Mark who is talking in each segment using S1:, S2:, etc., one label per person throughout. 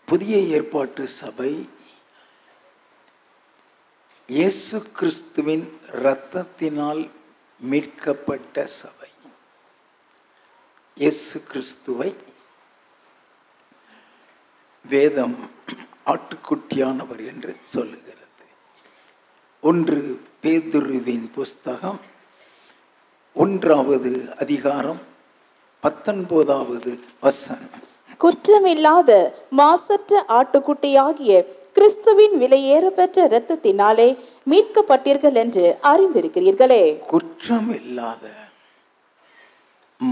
S1: புதிய ஏற்பாட்டு சபை இயேசு கிறிஸ்துவின் இரத்தத்தினால் மீட்கப்பட்ட சபை. இயேசு கிறிஸ்துவை வேதம் ஆட்டுக்குட்டியானவர் என்று சொல்லுகிறது. 1 பேதுருவின் புஸ்தகம் 1வது அதிகாரம் 19வது வசனம்.
S2: குற்றமில்லாத மாசற்ற ஆட்டுக்குட்டியாகிய கிறிஸ்துவின் விலையேறப்பெற்ற இரத்தத்தினாலே மீட்கப்பட்டீர்கள் என்று அறிந்திருக்கிறீர்களே.
S1: குற்றமில்லாத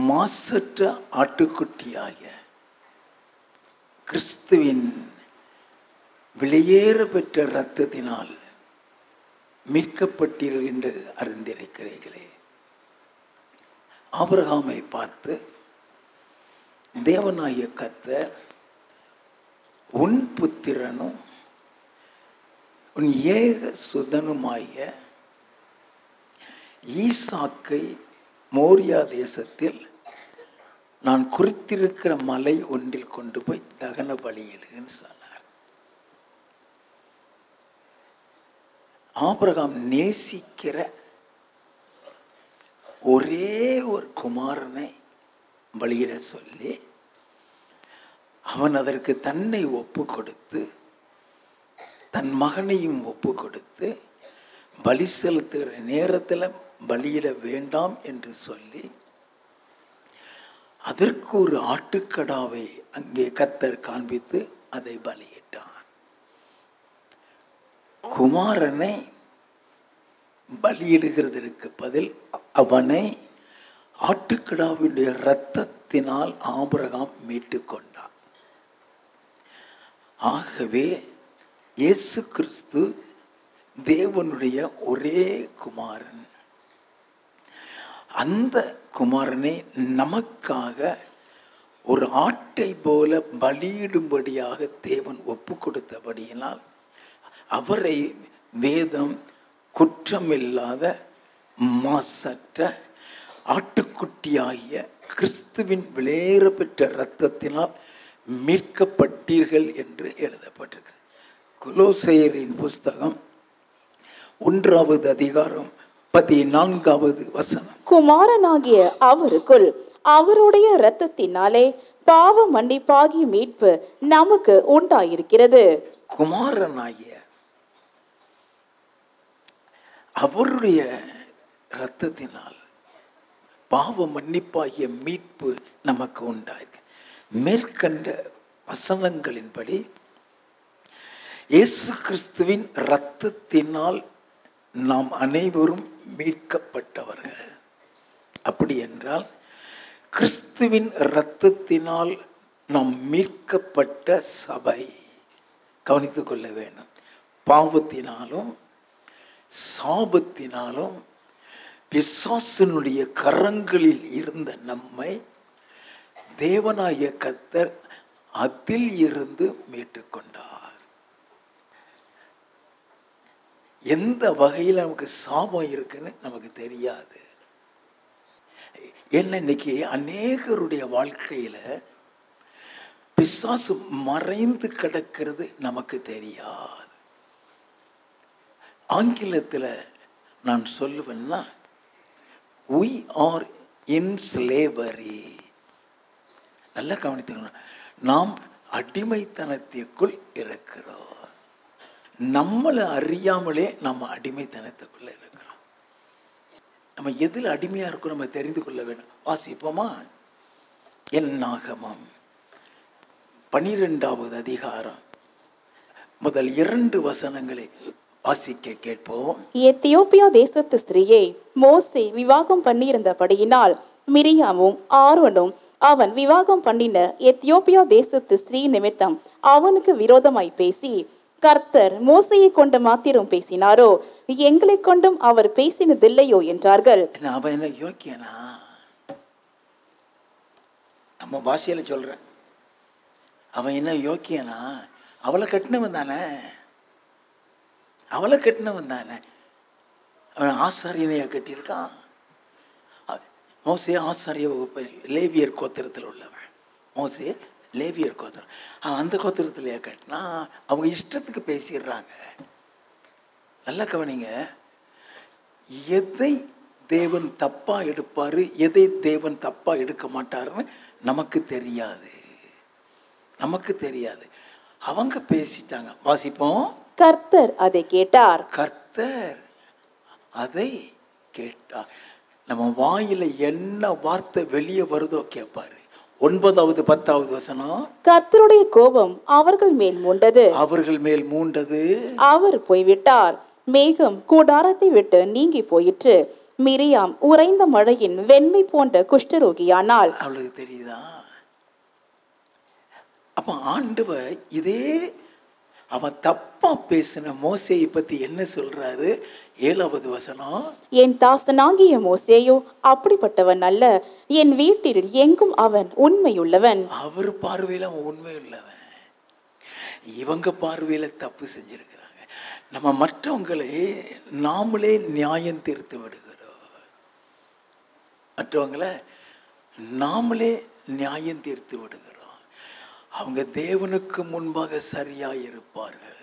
S1: மாசற்ற ஆட்டுக்குட்டியாகிய கிறிஸ்துவின் விலையேற பெற்ற இரத்தத்தினால் மீட்கப்பட்டீர்கள் என்று அறிந்திருக்கிறீர்களே. ஆபிரகாமை பார்த்து தேவனாகிய கர்த்தர், உன் புத்திரனும் உன் ஏக சுதனுமாகிய ஈசாக்கை மோரியா தேசத்தில் நான் குறித்திருக்கிற மலை ஒன்றில் கொண்டு போய் தகன பலியிடுன்னு சொன்னார். ஆபிரகாம் நேசிக்கிற ஒரே ஒரு குமாரனை பலியிட சொல்லி அவன் அதற்கு தன்னை ஒப்பு கொடுத்து தன் மகனையும் ஒப்பு கொடுத்து பலி செலுத்துகிற நேரத்தில் பலியிட வேண்டாம் என்று சொல்லி அதற்கு ஒரு ஆட்டுக்கடாவை அங்கே கர்த்தர் காண்பித்து அதை பலியிட்டான். குமாரனை பலியிடுகிறதற்கு பதில் அவனை ஆட்டுக்கடாவுடைய இரத்தத்தினால் ஆபிரகாம் மீட்டு கொண்டான். ஆகவே இயேசு கிறிஸ்து தேவனுடைய ஒரே குமாரன். அந்த குமாரனை நமக்காக ஒரு ஆட்டை போல பலியிடும்படியாக தேவன் ஒப்பு கொடுத்தபடியினால் அவரை வேதம் குற்றமில்லாத மாசற்ற ஆட்டுக்குட்டியாகிய கிறிஸ்துவின் விலையேற பெற்ற இரத்தத்தினால் மீட்கப்பட்டீர்கள் என்று எழுதப்பட்டிருக்கிறது. கொலோசையரின் புஸ்தகம் 1வது அதிகாரம் 14வது வசனம்.
S2: குமாரனாகிய அவருக்குள் அவருடைய இரத்தத்தினாலே பாவ மன்னிப்பாகி மீட்பு நமக்கு உண்டாயிருக்கிறது.
S1: குமாரனாகிய அவருடைய இரத்தத்தினால் பாவ மன்னிப்பாகிய மீட்பு நமக்கு உண்டாயிருக்கு. மேற்கண்ட வசனங்களின்படி இயேசு கிறிஸ்துவின் இரத்தத்தினால் நாம் அனைவரும் மீட்கப்பட்டவர்கள். அப்படி என்றால் கிறிஸ்துவின் இரத்தத்தினால் நாம் மீட்கப்பட்ட சபை. கவனித்துக் கொள்ள வேண்டும். பாவத்தினாலும் சாபத்தினாலும் பிசாசினுடைய கரங்களில் இருந்த நம்மை தேவனாகிய கர்த்தர் அதில் இருந்து மீட்டுக்கொண்டார். எந்த வகையில் நமக்கு சாபம் இருக்குன்னு நமக்கு தெரியாது. என்ன இன்னைக்கு அநேகருடைய வாழ்க்கையில பிசாசு மறைந்து கிடக்கிறது நமக்கு தெரியாது. ஆங்கிலத்தில் நான் சொல்லுவேன்னா we are in slavery. நல்லா கவனித்துக்கணும். நாம் அடிமைத்தனத்திற்குள் இருக்கிறோம். நம்மளை அறியாமலே நம்ம அடிமைத்தனத்துக்குள்ள இருக்கிறோம். நம்ம எதில் அடிமையா இருக்கோம் நம்ம தெரிந்து கொள்ள வேண்டும். வாசிப்போமா? என்னாகமம் 12வது அதிகாரம் முதல் 2 வசனங்களை வாசிக்க கேட்போம்.
S2: எத்தியோப்பியா தேசத்து ஸ்திரீயை மோசே விவாகம் பண்ணியிருந்தபடியினால் மிரியாமும் ஆரோனும் அவன் விவாகம் பண்ணின எத்தியோப்பியா தேசத்து ஸ்திரீ நிமித்தம் அவனுக்கு விரோதமாய் பேசி, கர்த்தர் மோசையை கொண்டு மாத்திரம் பேசினாரோ, எங்களை கொண்டும் அவர் பேசினதில்லையோ என்றார்கள்.
S1: அவன் என்ன யோக்கியனா? நம்ம பாஷையில சொல்றேன். அவன் என்ன யோக்கியனா? அவளை கட்டினவன் தானே. அவளை கட்டினவன் தானே. அவன் ஆசாரியனையா கட்டியிருக்கான். மோசே ஆசாரிய வகுப்பு லேவியர் கோத்திரத்தில் உள்ளவன். மோசே லேவியர் கோத்திரம். அந்த கோத்திரத்திலேயே கட்டினா அவங்க இஷ்டத்துக்கு பேசிடுறாங்க. நல்லா கவனிங்க, எதை தேவன் தப்பா எடுப்பாரு, எதை தேவன் தப்பா எடுக்க மாட்டாருன்னு நமக்கு தெரியாது. அவங்க பேசிட்டாங்க. வாசிப்போம்.
S2: கர்த்தர் அதை கேட்டார்.
S1: கர்த்தர் அதை கேட்டார். நம்ம வாயில என்ன வார்த்தை வெளியே வருதோ கேட்பாரு. 9வது 10வது வசனம்.
S2: கர்த்தருடைய கோபம் அவர்கள் மேல் மூண்டது. அவர் போய்விட்டார். மேகம் கூடாரத்தை விட்டு நீங்கி போயிற்று. மிரியாம் உறைந்த மழையின் வெண்மை போன்ற குஷ்டரோகியானால்.
S1: அவளுக்கு தெரியுதா? அப்ப ஆண்டவர் இதே அவன் தப்பா பேசின மோசேயை பத்தி என்ன சொல்றாரு? 7வது வசனம்.
S2: என் தாசனாகிய மோசேயோ அப்படிப்பட்டவன் அல்ல, என் வீட்டில் எங்கும் அவன் உண்மையுள்ளவன்.
S1: அவர் பார்வையில அவன் உண்மையுள்ளவன், இவங்க பார்வையில தப்பு செஞ்சிருக்கிறாங்க. நம்ம மற்றவங்களை நாமளே நியாயம் தீர்த்து விடுகிறோம். அவங்க தேவனுக்கு முன்பாக சரியாய் இருப்பார்கள்.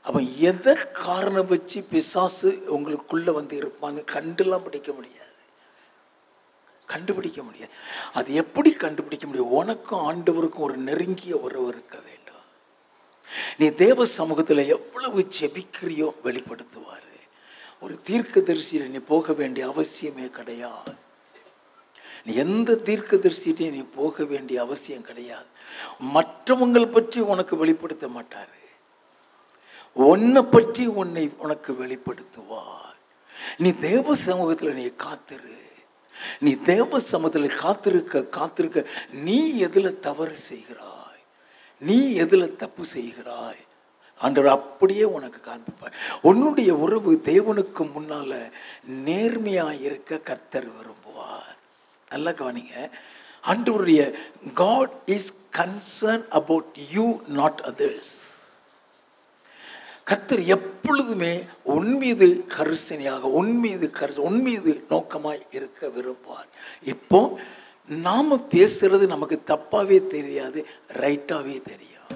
S1: அவன் எதை காரணம் வச்சு பிசாசு உங்களுக்குள்ள வந்து இருப்பான்னு கண்டுபிடிக்க முடியாது. அது எப்படி கண்டுபிடிக்க முடியும்? உனக்கும் ஆண்டவருக்கும் ஒரு நெருங்கிய உறவு இருக்க வேண்டும். நீ தேவ சமூகத்தில் எவ்வளவு ஜெபிக்கிறியோ வெளிப்படுத்துவாரு. ஒரு தீர்க்கதரிசியில நீ போக வேண்டிய அவசியமே கிடையாது. நீ எந்த தீர்க்கதரிசியிட்டையும் நீ போக வேண்டிய அவசியம் கிடையாது. மற்றவங்களை பற்றி உனக்கு வெளிப்படுத்த மாட்டாரு, உன்னை பற்றி உனக்கு வெளிப்படுத்துவார். நீ தேவ சமூகத்தில் நீ காத்திரு. நீ தேவ சமூகத்தில் காத்திருக்க நீ எதுல தவறு செய்கிறாய், நீ எதுல தப்பு செய்கிறாய், ஆண்டவர் அப்படியே உனக்கு காண்பிப்பார். உன்னுடைய உறவு தேவனுக்கு முன்னால நேர்மையா இருக்க கர்த்தர் விரும்புவார். நல்லா கவனிங்க, ஆண்டவருடைய God is concerned about you, not others. கர்த்தர் எப்பொழுதுமே உன் மீது கரிசனையாக, உன் மீது நோக்கமாய் இருக்க விரும்புவார். இப்போ நாம பேசுறது நமக்கு தப்பாவே தெரியாது, ரைட்டாவே தெரியும்.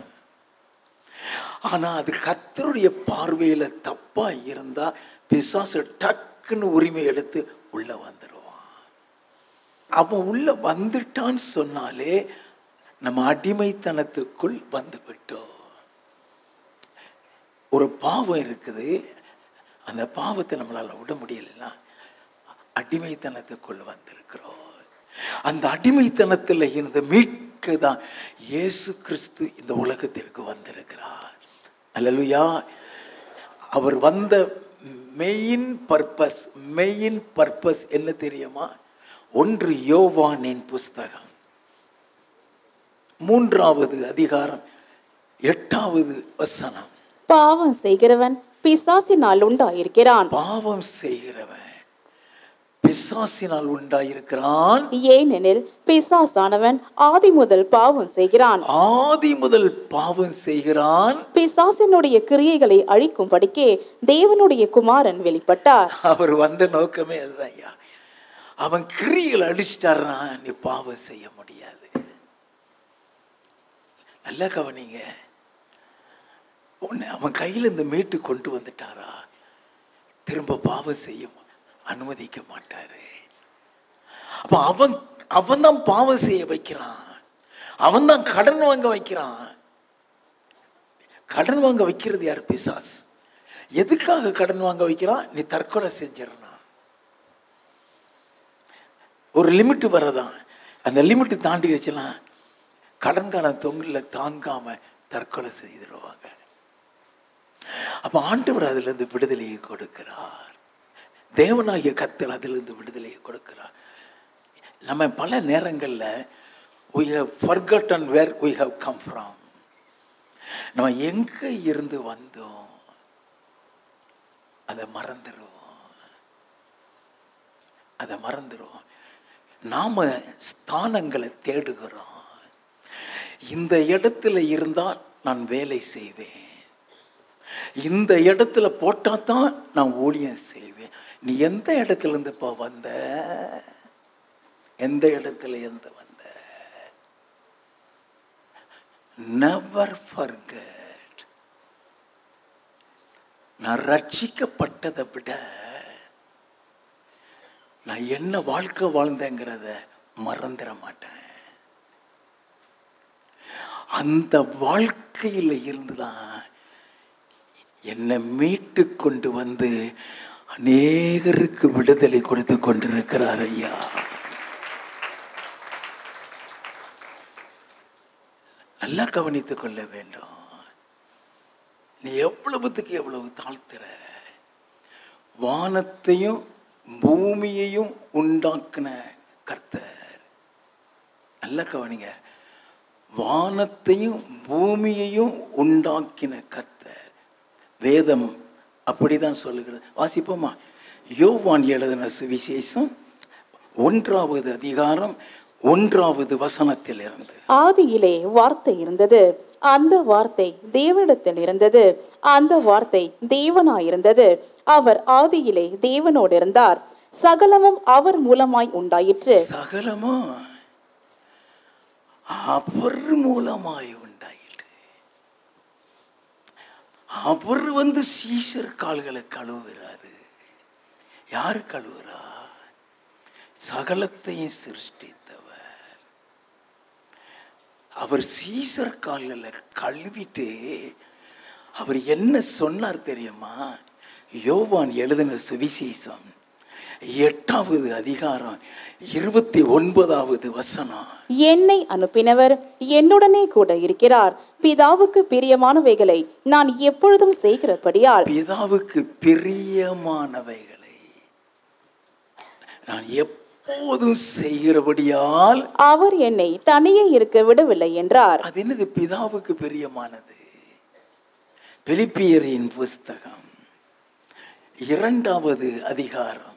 S1: ஆனா அது கர்த்தருடைய பார்வையில தப்பா இருந்தா பிசாசு டக்குன்னு உரிமை எடுத்து உள்ள வந்துடுவான். அவன் உள்ள வந்துட்டான்னு சொன்னாலே நம்ம அடிமைத்தனத்துக்குள் வந்து விட்டோம். ஒரு பாவம் இருக்குது, அந்த பாவத்தை நம்மளால விட முடியலன்னா அடிமைத்தனத்துக்குள் வந்திருக்கிறோம். அந்த அடிமைத்தனத்தில் இருந்து மீட்க தான் இயேசு கிறிஸ்து இந்த உலகத்திற்கு வந்திருக்கிறார். அல்லேலூயா. அவர் வந்த மெயின் பர்பஸ் என்ன தெரியுமா? 1 யோவானின் புஸ்தகம் 3வது அதிகாரம் 8வது வசனம்.
S2: பாவம் செய்கிறவன் பிசாசினால் உண்டாயிருக்கிறான்.
S1: பாவம் செய்கிறவன் பிசாசினால் உண்டாயிருக்கிறான்.
S2: ஏனெனில் பிசாசானவன் ஆதி முதல் பாவம் செய்கிறான். பிசாசினுடைய கிரியைகளை அழிக்கும்படிக்கே தேவனுடைய குமாரன் வெளிப்பட்டார்.
S1: அவர் வந்த நோக்கமே அதுதான். ஐயா, அவன் கிரியைகளை அழிச்சிட்டாருன்னா நீ பாவம் செய்ய முடியாது. நல்லா கவனிங்க, அவன் கையில் இந்த மீட்டு கொண்டு வந்துட்டாரா திரும்ப பாவம் செய்ய அனுமதிக்க மாட்டாரு. அப்ப அவன் தான் பாவம் செய்ய வைக்கிறான், அவன் தான் கடன் வாங்க வைக்கிறான். கடன் வாங்க வைக்கிறது யார்? பிசாஸ். எதுக்காக கடன் வாங்க வைக்கிறான்? நீ தற்கொலை செஞ்சிடணும். ஒரு லிமிட் வரதான், அந்த லிமிட் தாண்டி வச்சுனா கடன்காரன் தொங்கல தாங்காம தற்கொலை செய்திருவாங்க. அப்ப ஆண்டவர் அதுல இருந்து விடுதலையை கொடுக்கிறார். தேவனாகிய கர்த்தர் அதிலிருந்து விடுதலையை கொடுக்கிறார். நம்ம பல நேரங்களில் we have forgotten where we have come from. நம்ம எங்க இருந்து வந்தோம் அதை மறந்துடுவோம். நாம ஸ்தானங்களை தேடுகிறோம். இந்த இடத்துல இருந்தால் நான் வேலை செய்வேன், இந்த இடத்துல போட்டா தான் நான் ஊழியம் செய்வேன். நீ எந்த இடத்துல இருந்துப்பா வந்த? எந்த இடத்துல இருந்து வந்த? Never forget. நான் ரட்சிக்கப்பட்டதை விட நான் என்ன வாழ்க்கை வாழ்ந்தேங்கிறத மறந்துட மாட்டேன். அந்த வாழ்க்கையில் இருந்துதான் என்னை மீட்டு கொண்டு வந்து அநேகருக்கு விடுதலை கொடுத்து கொண்டிருக்கிறார் ஐயா. நல்லா கவனித்துக் கொள்ள வேண்டும். நீ எவ்வளவுத்துக்கு எவ்வளவு தாழ்த்துற. வானத்தையும் பூமியையும் உண்டாக்குன கர்த்தர். நல்லா கவனிங்க. வானத்தையும் பூமியையும் உண்டாக்கின கர்த்தர். வேதம் அப்படிதான் சொல்லுகிறது. வாசிப்போமா? யோவான் எழுதின சுவிசேஷம் 1வது அதிகாரம் 1வது வசனத்தில் இருந்து.
S2: ஆதியிலே வார்த்தை இருந்தது, அந்த வார்த்தை தேவனிடத்தில் இருந்தது, அந்த வார்த்தை தேவனாயிருந்தது. அவர் ஆதியிலே தேவனோடு இருந்தார். சகலமும் அவர் மூலமாய் உண்டாயிற்று.
S1: சகலமும் அவர் மூலமாய் உண்டாயிற்று. அவர் சீஷர் கால்களை கழுவுகிறாரு. யாரு கழுவுறா? சகலத்தையும் சிருஷ்டித்தவர். அவர் சீஷர் கால்களை கழுவிட்டு அவர் என்ன சொன்னார் தெரியுமா? யோவான் எழுதின சுவிசேஷம் 8வது அதிகாரம் 29வது வசனம்.
S2: என்னை அனுப்பினவர் என்னுடனே கூட இருக்கிறார். பிதாவுக்கு பிரியமானவைகளை நான் எப்பொழுதும் செய்கிறபடியால்.
S1: பிதாவுக்கு பிரியமானவைகளை நான் எப்போதும் செய்கிறபடியால்
S2: அவர் என்னை தனியே இருக்க விடவில்லை என்றார்.
S1: அது என்னது பிதாவுக்கு பிரியமானது? பிலிப்பியரின் புஸ்தகம் 2வது அதிகாரம்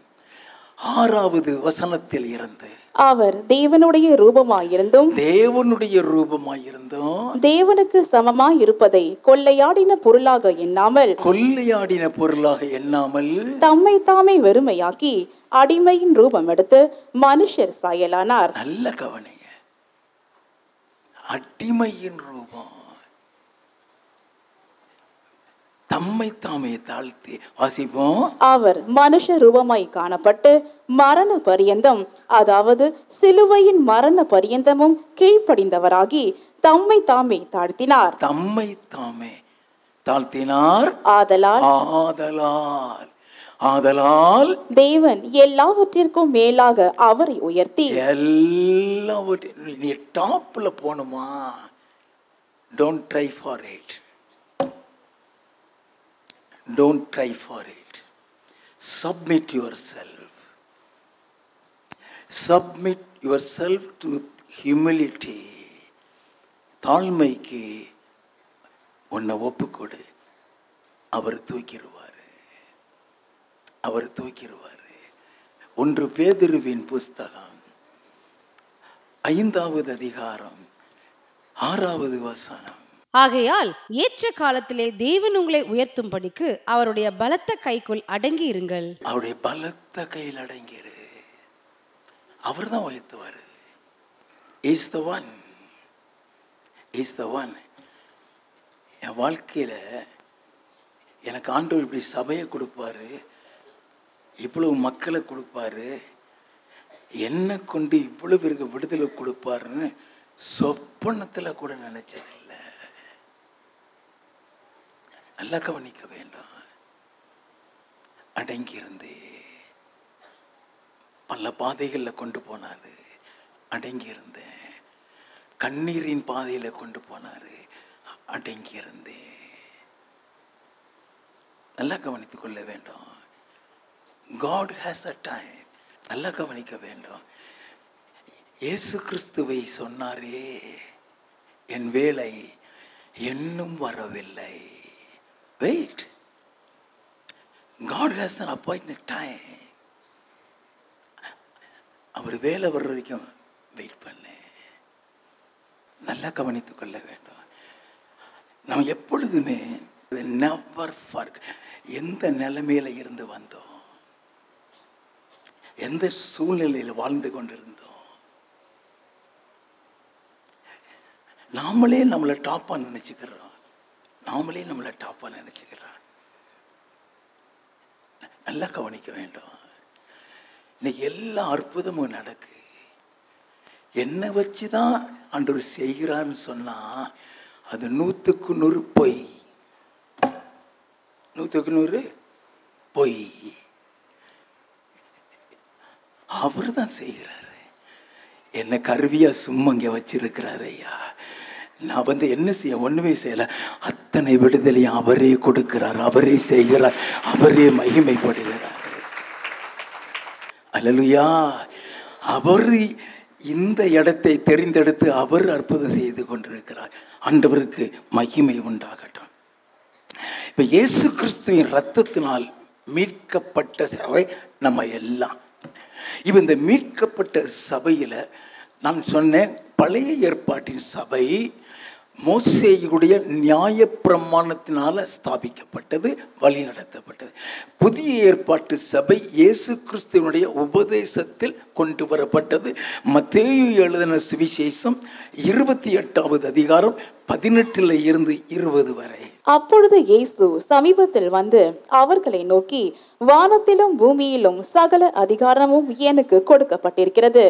S1: 6வது வசனத்தில் இருந்து.
S2: அவர் தேவனுடைய ரூபமாயிருந்தும் தேவனுக்கு சமமாய் இருப்பதை கொள்ளையாடின பொருளாக எண்ணாமல் தம்மை தாமே வெறுமையாக்கி அடிமையின் ரூபம் எடுத்து மனுஷர் சாயலானார்.
S1: நல்ல கவனிங்க. அடிமையின் ரூபம், தம்மை தாமே தாழ்த்தி. வாசிப்போம்.
S2: அவர் மனுஷ ரூபமாய் காணப்பட்டு மரண பரியந்தம், அதாவது சிலுவையின் மரண பரியந்தமும் கீழ்ப்படிந்தவராகி தம்மை தாமே தாழ்த்தினார்.
S1: தம்மை தாமே தாழ்த்தினார். ஆதலால்
S2: தேவன் எல்லாவற்றிற்கும் மேலாக அவரை உயர்த்தி.
S1: எல்லாவற்றையும் நீ டாப்ல போணுமா? Don't try for it. Don't try for it. Submit yourself. Submit yourself to humility. தாழ்மைக்கு உன்னை ஒப்புக்கொடு. அவர் தூக்கிடுவாரு. 1 பேதுருவின் புஸ்தகம் 5வது அதிகாரம் 6வது வசனம்.
S3: ஆகையால் ஏற்ற காலத்திலே தேவன் உங்களை உயர்த்தும்படிக்கு அவருடைய பலத்த கைக்குள் அடங்கி இருங்கள்.
S1: அவருடைய பலத்த கையில் அடங்கிரு. அவர் தான் உயர்த்துவாரு. Is the one. என் வாழ்க்கையில எனக்கு ஆண்டவர் இப்படி சபையை கொடுப்பாரு, இவ்வளவு மக்களை கொடுப்பாரு, என்ன கொண்டு இவ்வளவு பேருக்கு விடுதலை கொடுப்பாருன்னு சொப்பனத்தில் கூட நினைச்சதில்லை. நல்லா கவனிக்க வேண்டும். அடங்கியிருந்து பல பாதைகளில் கொண்டு போனாரு. அடங்கியிருந்தேன். கண்ணீரின் பாதையில கொண்டு போனாரு. அடங்கியிருந்தேன். நல்லா கவனித்துக் கொள்ள வேண்டும். God has a time. நல்லா கவனிக்க வேண்டும். இயேசு கிறிஸ்துவை சொன்னாரே, என் வேலை இன்னும் வரவில்லை. Wait. God has an appointed time. அவர் வேலை வர்ற வரைக்கும் வெயிட் பண்ணு. நல்லா கவனித்துக் கொள்ள வேண்டும். நாம் எப்பொழுதுமே நெவர் ஃபர்கெட். எந்த நிலைமையில இருந்து வந்தோம், எந்த சூழ்நிலையில் வாழ்ந்து கொண்டிருந்தோம், நாமளே நம்மளை டாப்பாக நினச்சிக்கிறோம். நல்லா கவனிக்க வேண்டும். இன்னைக்கு எல்லா அற்புதமும் நடக்கு. என்னை வச்சு தான் ஆண்டவர் செய்கிறான்னு சொன்னால் அது 100க்கு 100 பொய். 100க்கு 100 பொய். அவர் தான் செய்கிறாரு. என்னை கருவியாக சும்மா இங்கே வச்சிருக்கிறாரு. ஐயா, நான் என்ன செய்ய, ஒன்றுமே செய்யலை. அத்தனை விடுதலையும் அவரே கொடுக்கிறார், அவரே செய்கிறார், அவரே மகிமைப்படுகிறார். அல்லேலூயா. அவர் இந்த இடத்தை தெரிந்தெடுத்து அவர் அற்புதம் செய்து கொண்டிருக்கிறார். ஆண்டவருக்கு மகிமை உண்டாகட்டும். இப்போ இயேசு கிறிஸ்துவின் இரத்தத்தினால் மீட்கப்பட்ட சபை நம்ம எல்லாம். இப்போ இந்த மீட்கப்பட்ட சபையில் நான் சொன்னேன், பழைய ஏற்பாட்டின் சபை மோசேயுடைய நியாயப்பிரமாணத்தினால ஸ்தாபிக்கப்பட்டது, வழி நடத்தப்பட்டது. புதிய ஏற்பாட்டு சபை இயேசு கிறிஸ்துவனுடைய உபதேசத்தில் கொண்டு வரப்பட்டது. மத்தேயு எழுதின சுவிசேஷம் 28வது அதிகாரம் 18 இருந்து 20 வரை.
S2: அப்பொழுது இயேசு சமீபத்தில் வந்து அவர்களை நோக்கி, வானத்திலும் பூமியிலும் சகல அதிகாரமும் எனக்கு கொடுக்கப்பட்டிருக்கிறது.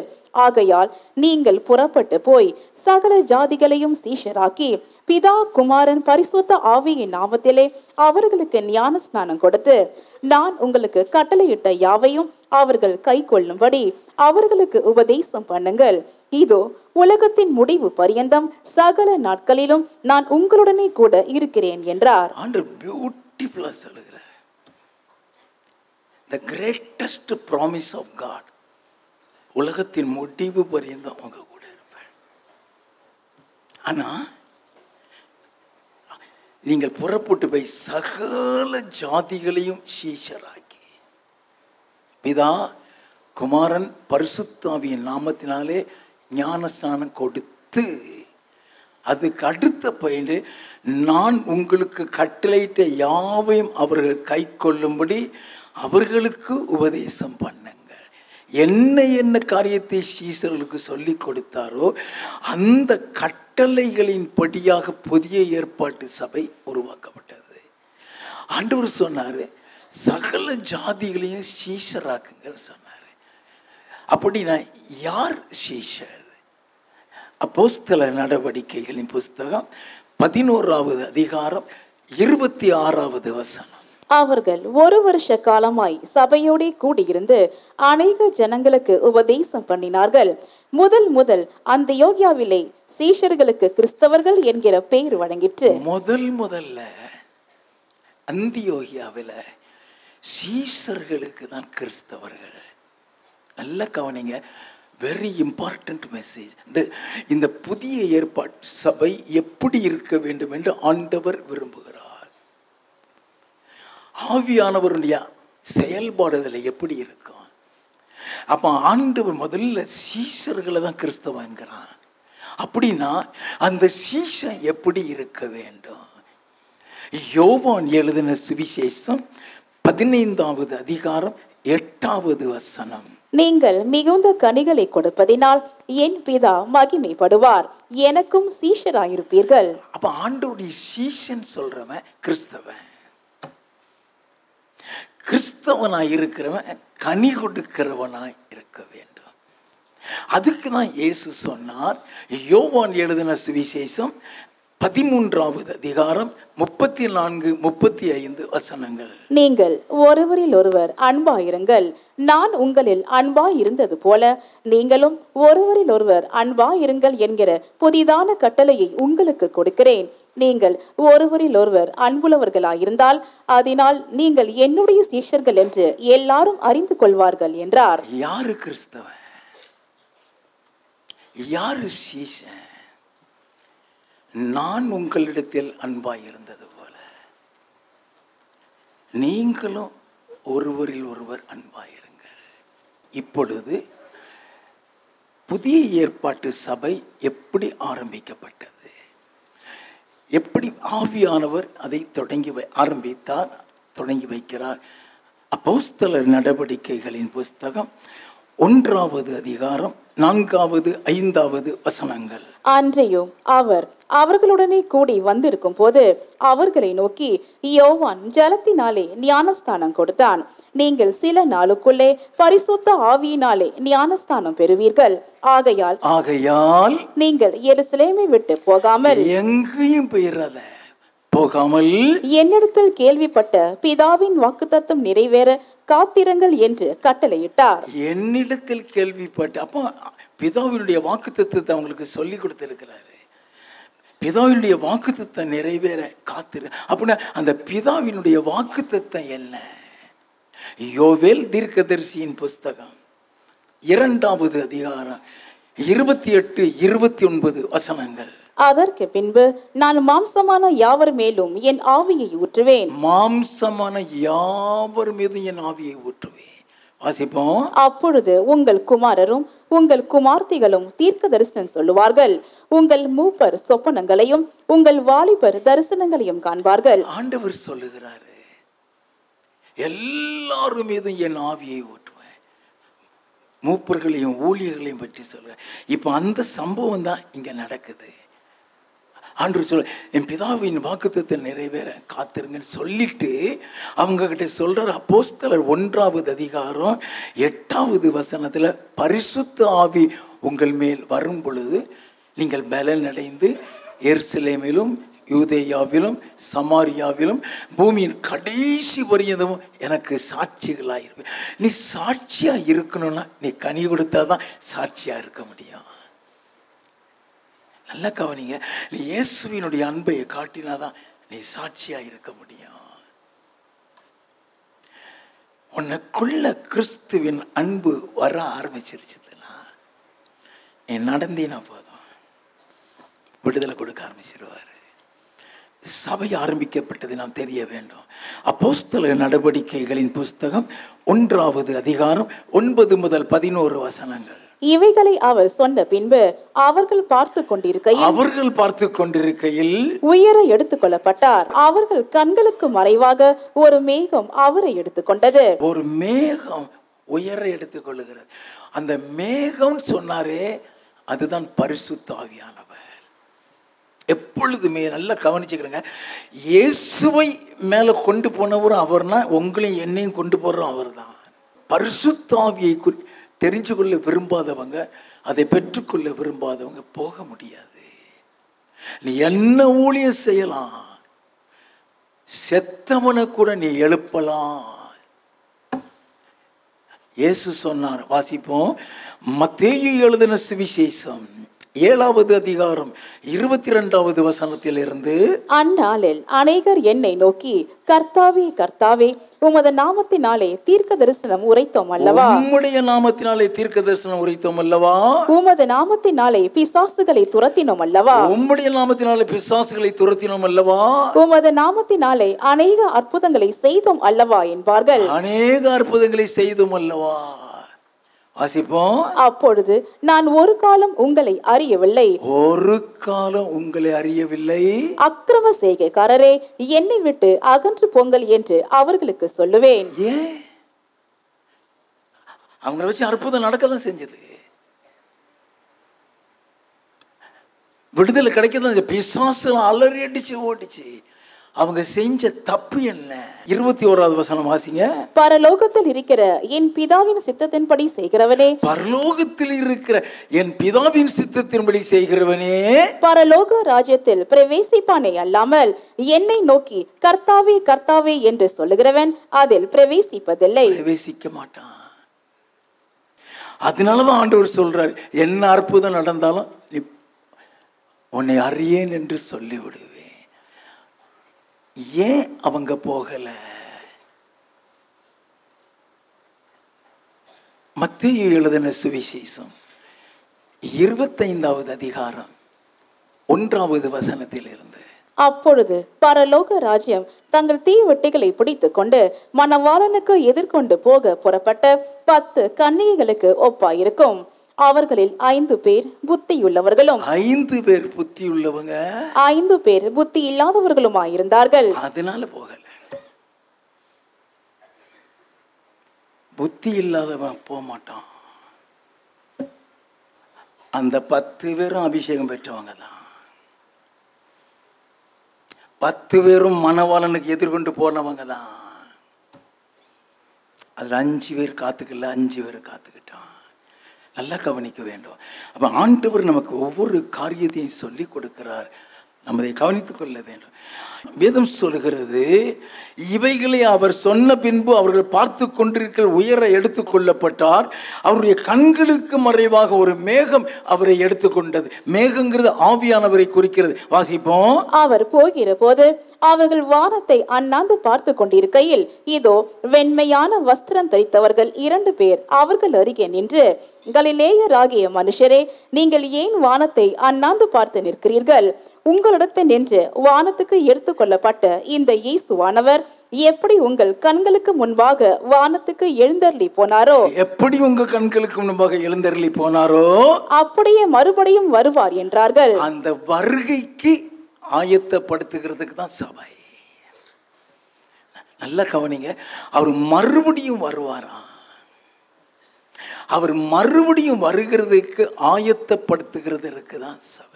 S2: ஆகையால் நீங்கள் புறப்பட்டு போய் சகல ஜாதிகளையும் சீஷராக்கி பிதா குமாரன் பரிசுத்த ஆவியின் நாமத்திலே அவர்களுக்கு ஞான ஸ்நானம் கொடுத்து, நான் உங்களுக்கு கட்டளையிட்ட யாவையும் அவர்கள் கை கொள்ளும்படி அவர்களுக்கு உபதேசம் பண்ணுங்கள். இதோ உலகத்தின் முடிவு பரியந்தம் சகல நாட்களிலும் நான் உங்களுடனே கூட இருக்கிறேன் என்றார்.
S1: ஆண்டவர் பியூட்டிஃபுல்லா சொல்லுகிறார். The greatest promise of God. உலகத்தின் முடிவு பரியந்தம் அவங்க கூட இருப்பேன். ஆனா நீங்கள் புறப்பட்டு போய் சகல ஜாதிகளையும் சீஷராக்கி பிதா குமாரன் பரிசுத்தாவியின் நாமத்தினாலே ஞானஸ்நானம் கொடுத்து, அதுக்கு அடுத்த பயின்று நான் உங்களுக்கு கட்டளையிட்ட யாவையும் அவர்கள் கை கொள்ளும்படி அவர்களுக்கு உபதேசம் பண்ணுங்கள். என்ன காரியத்தை சீசர்களுக்கு சொல்லி கொடுத்தாரோ அந்த கட்டளைகளின் படியாக புதிய ஏற்பாட்டு சபை உருவாக்கப்பட்டது. ஆண்டவர் சொன்னாரு, சகல ஜாதிகளையும் சீஷராக்குங்கள் சொன்னாரு. அப்படின்னா யார் சீஷர்? அப்போஸ்தல நடவடிக்கைகளின் புஸ்தகம் 11வது அதிகாரம் 26வது வசனம்.
S2: அவர்கள் 1 வருஷ காலமாய் சபையோடே கூடியிருந்து அநேக ஜனங்களுக்கு உபதேசம் பண்ணினார்கள். முதல் அந்தியோகியாவிலே சீஷர்களுக்கு கிறிஸ்தவர்கள் என்கிற பெயர் வழங்கிற்று.
S1: முதல்ல அந்தியோகியாவில் சீஷர்களுக்கு தான் கிறிஸ்தவர்கள். நல்ல கவனிங்க, வெரி இம்பார்ட்டன்ட் மெசேஜ். இந்த புதிய ஏற்பாட்டு சபை எப்படி இருக்க வேண்டும் என்று ஆண்டவர் விரும்புகிறார். ஆவியானவருடைய செயல்பாடுதல் எப்படி இருக்கும்? அப்ப ஆண்டவர் முதல்ல சீஷர்களை தான் கிறிஸ்தவங்கிறான். அப்படின்னா அந்த சீஷன் எப்படி இருக்க வேண்டும்? யோவான் எழுதின சுவிசேஷம் 15வது அதிகாரம் 8வது வசனம்.
S2: நீங்கள் மிகுந்த கனிகளை கொடுப்பதினால் என் பிதா மகிமைப்படுவார், எனக்கும் சீஷராயிருப்பீர்கள்.
S1: அப்ப ஆண்டவருடைய சீஷன் சொல்றவன் கிறிஸ்தவன். கிறிஸ்தவனாய் இருக்கிறவன் கனி கொடுக்கிறவனாய் இருக்க வேண்டும். அதுக்கு தான் இயேசு சொன்னார், யோவான் எழுதின சுவிசேஷம் 13வது அதிகாரம் 34-35 வசனங்கள்.
S2: நீங்கள் ஒருவரில் ஒருவர் அன்பாயிருங்கள், நான் உங்களில் அன்பாயிருந்தது போல நீங்களும் ஒருவரில் ஒருவர் அன்பாயிருங்கள் என்கிற புதிதான கட்டளையை உங்களுக்கு கொடுக்கிறேன். நீங்கள் ஒருவரில் ஒருவர் அன்புள்ளவர்களாயிருந்தால் அதனால் நீங்கள் என்னுடைய சீஷர்கள் என்று எல்லாரும் அறிந்து கொள்வார்கள் என்றார்.
S1: யாரு கிறிஸ்தவன்? யாரு சீஷன்? நான் உங்களிடத்தில் அன்பாயிருந்தது போல நீங்களும் ஒருவரில் ஒருவர் அன்பாயிருங்கள். இப்பொழுது புதிய ஏற்பாட்டு சபை எப்படி ஆரம்பிக்கப்பட்டது? எப்படி ஆவியானவர் அதை தொடங்கி வைக்கிறார்? அப்போஸ்தலர் நடவடிக்கைகளின் புஸ்தகம் 1வது அதிகாரம் 4வது 5வது வசனங்கள்.
S2: அன்றையும் அவர் அவர்களுடனே கூடி வந்திருக்கும் போது அவர்களை நோக்கி, யோவான் ஜலத்தினாலே ஞானஸ்தானம் கொடுத்தான். நீங்கள் சில நாளுக்குள்ளே பரிசுத்த ஆவியினாலே ஞானஸ்தானம் பெறுவீர்கள். ஆகையால் நீங்கள் எருசலேமை விட்டு போகாமல்,
S1: எங்கேயும் போகாமல்
S2: என்னிடத்தில் கேள்விப்பட்ட பிதாவின் வாக்குத்தத்தம் நிறைவேற காத்திருங்கள் என்று கட்டளையிட்டார்.
S1: என்னிடத்தில் கேள்விப்பட்ட, அப்போ பிதாவினுடைய வாக்குத்தத்தத்தை அவங்களுக்கு சொல்லி கொடுத்திருக்கிறாரு. பிதாவினுடைய வாக்குத்தத்தம் நிறைவேற காத்திரு. அப்படின்னா அந்த பிதாவினுடைய வாக்குத்தத்தம் என்ன? யோவேல் தீர்க்கதரிசியின் புஸ்தகம் 2வது அதிகாரம் 28, 29 வசனங்கள்.
S2: அதற்கு பின்பு நான் மாம்சமான யாவர் மேலும் என் ஆவியை ஊற்றுவேன்.
S1: மாம்சமான யாவர் மீதும் என் ஆவியை ஊற்றுவேன். வாசிப்போம்.
S2: அப்பொழுது உங்கள் குமாரரும் உங்கள் குமார்த்திகளும் தீர்க்க தரிசனம் சொல்லுவார்கள். உங்கள் மூப்பர் சொப்பனங்களையும் உங்கள் வாலிபர் தரிசனங்களையும் காண்பார்கள்.
S1: ஆண்டவர் சொல்லுகிறாரு, எல்லாரும் மீதும் என் ஆவியை ஊற்றுவேன். மூப்பர்களையும் ஊழியர்களையும் பற்றி சொல்றேன். இப்போ அந்த சம்பவம் தான் இங்க நடக்குது. ஆண்டவர் சொல்ல, என் பிதாவின் வாக்குத்தத்தை நிறைவேற காத்திருங்கன்னு சொல்லிட்டு அவங்க கிட்ட சொல்ற. அப்போஸ்தலர் 1வது அதிகாரம் 8வது வசனத்துல, பரிசுத்த ஆவி உங்கள் மேல் வரும் பொழுது நீங்கள் பலன் அடைந்து எருசலேமிலும் யூதேயாவிலும் சமாரியாவிலும் பூமியின் கடைசி பரியந்தமும் எனக்கு சாட்சிகளாயிருப்பேன். நீ சாட்சியா இருக்கணும்னா நீ கனி கொடுத்தாதான் சாட்சியா இருக்க முடியும். நல்லா கவனிங்க. நீ இயேசுவினுடைய அன்பை காட்டினாதான் நீ சாட்சியா இருக்க முடியும். உனக்குள்ள கிறிஸ்துவின் அன்பு வர ஆரம்பிச்சிருச்சுன்னா நீ நடந்தீனா போதும், விடுதலை கொடுக்க ஆரம்பிச்சிருவாரு. சபை ஆரம்பிக்கப்பட்டது நாம் தெரிய வேண்டும். அப்போஸ்தலர் நடவடிக்கைகளின் புஸ்தகம் 1வது அதிகாரம் 9 முதல் 11 வசனங்கள்.
S2: இவைகளை அவர் சொன்ன பின்பு அவர்கள் பார்த்து கொண்டிருக்கையில் உயர எடுத்துக் கொள்ளப்பட்டார். அவர்கள் கண்களுக்கு மறைவாக ஒரு மேகம் அவரை எடுத்துக்கொண்டது.
S1: ஒரு மேகம் உயர எடுத்துக் கொள்ளுகிறது. அந்த மேகம் சொன்னாரே, அதுதான் பரிசுத்த ஆவியானவர். எப்பொழுதுமே நல்லா கவனிச்சுக்கிறேங்க. இயேசுவை மேல கொண்டு போனவரும் அவர்னா, உங்களையும் என்னையும் கொண்டு போறோம் அவர் தான். பரிசுத்த ஆவியை தெரிஞ்சு கொள்ள விரும்பாதவங்க, அதை பெற்றுக்கொள்ள விரும்பாதவங்க போக முடியாது. நீ என்ன ஊழியம் செய்யலாம், செத்தவனை கூட நீ எழுப்பலாம். இயேசு சொன்னார். வாசிப்போம். மத்தேயு எழுதின சுவிசேஷம் 7வது அதிகாரம் 22வது வசனத்தில் இருந்து,
S2: அந்நாளில் அநேகர் என்னை நோக்கி, கர்த்தாவே கர்த்தாவே, உமது நாமத்தினாலே தீர்க்க தரிசனம் உரைத்தோம் அல்லவா?
S1: உம்முடைய நாமத்தினாலே தீர்க்க தரிசனம் உரைத்தோம் அல்லவா?
S2: உமது நாமத்தினாலே பிசாசுகளை துரத்தினோம் அல்லவா?
S1: உம்முடைய நாமத்தினாலே பிசாசுகளை துரத்தினோம் அல்லவா?
S2: உமது நாமத்தினாலே அநேக அற்புதங்களை செய்தோம் அல்லவா என்பார்கள்.
S1: அநேக அற்புதங்களை செய்தோம் அல்லவா? வாசிப்போம்.
S2: அப்பொழுது நான் ஒரு காலம் உங்களை அறியவில்லை,
S1: ஒரு காலம் உங்களை அறியவில்லை,
S2: அக்கிரம செய்கைக்காரரே, என்னை விட்டு அகன்று போங்கள் என்று அவர்களுக்கு சொல்லுவேன்.
S1: ஏன்? அவங்களை வச்சு அற்புதம் நடக்கதான் செஞ்சது, விடுதலை கிடைக்கதான். பிசாசு அலறி அடிச்சு ஓடிச்சு. அவங்க செஞ்ச தப்பு என்ன? 21வது வசனம் வாசிங்க.
S2: பரலோகத்தில் இருக்கிற என் பிதாவின் சித்தத்தின்படி செய்கிறவனே,
S1: பரலோகத்தில் இருக்கிற என் பிதாவின் சித்தத்தின்படி செய்கிறவனே
S2: பரலோக ராஜ்யத்தில் பிரவேசிப்பானே அல்லாமல் என்னை நோக்கி கர்த்தாவே கர்த்தாவே என்று சொல்லுகிறவன் அதில் பிரவேசிப்பதில்லை.
S1: பிரவேசிக்க மாட்டான். அதனாலதான் ஆண்டவர் சொல்றாரு, என்ன அற்புதம் நடந்தாலும் நீ உன்னை அறியேன் என்று சொல்லிவிடுவேன். ஏன் அவங்க போகல? மத்தேயு எழுதின சுவிசேஷம் 25வது அதிகாரம் 1வது வசனத்தில் இருந்து,
S2: அப்பொழுது பரலோக ராஜ்யம் தங்கள் தீவெட்டிகளை பிடித்துக் கொண்டு மணவாளனுக்கு எதிர்கொண்டு போக புறப்பட்ட 10 கன்னிகைகளுக்கு ஒப்பாயிருக்கும். அவர்களில் 5 பேர் புத்தியுள்ளவர்களும்
S1: 5 பேர் புத்தியுள்ளவங்க
S2: 5 பேர் புத்தி இல்லாதவர்களுமாயிருந்தார்கள்.
S1: அதனால போகல. புத்தி இல்லாதவன் போக மாட்டான். அந்த 10 பேரும் அபிஷேகம் பெற்றவங்க தான். 10 பேரும் மணவாளனுக்கு எதிர்கொண்டு போனவங்க தான். அதில் 5 பேர் காத்துக்கல, 5 பேர் காத்துக்கிட்டான். நல்லா கவனிக்க வேண்டும். அப்போ ஆண்டவர் நமக்கு ஒவ்வொரு காரியத்தையும் சொல்லி கொடுக்கிறார். நம்ம அதை கவனித்துக் கொள்ள வேண்டும். வேதம் சொல்கிறது, இவைகளை அவர் சொன்ன பின்பு அவர்கள் பார்த்து கொண்டிருக்கிற உயர எடுத்து கொள்ளப்பட்டார். அவருடைய கண்களுக்கு மறைவாக ஒரு மேகம் அவரை எடுத்துக்கொண்டது. மேகங்கிறது ஆவியானவரை குறிக்கிறது. வாசிப்போம்.
S2: அவர் போகிற போது அவர்கள் வானத்தை அண்ணாந்து பார்த்து கொண்டிருக்கையில், இதோ வெண்மையான வஸ்திரம் தரித்தவர்கள் 2 பேர் அவர்கள் அருகே நின்று, கலிலேயராகிய மனுஷரே, நீங்கள் ஏன் வானத்தை அண்ணாந்து பார்த்து நிற்கிறீர்கள்? உங்களிடத்தில் நின்று வானத்துக்கு எடுத்து கொள்ளப்பட்ட இந்த இயேசுவானவர் எப்படி உங்கள் கண்களுக்கு முன்பாக வானத்துக்கு எழுந்தருளி போனாரோ,
S1: எப்படி உங்க கண்களுக்கு முன்பாக எழுந்தருளி போனாரோ
S2: அப்படியே மறுபடியும் வருவார் என்றார்கள்.
S1: அந்த வருகைக்கு ஆயத்தப்படுத்துகிறதுக்கு தான் சபை. நல்லா கவனிங்க. அவர் மறுபடியும் வருவாரா? அவர் மறுபடியும் வருகிறதுக்கு ஆயத்தப்படுத்துகிறதுக்கு தான் சபை.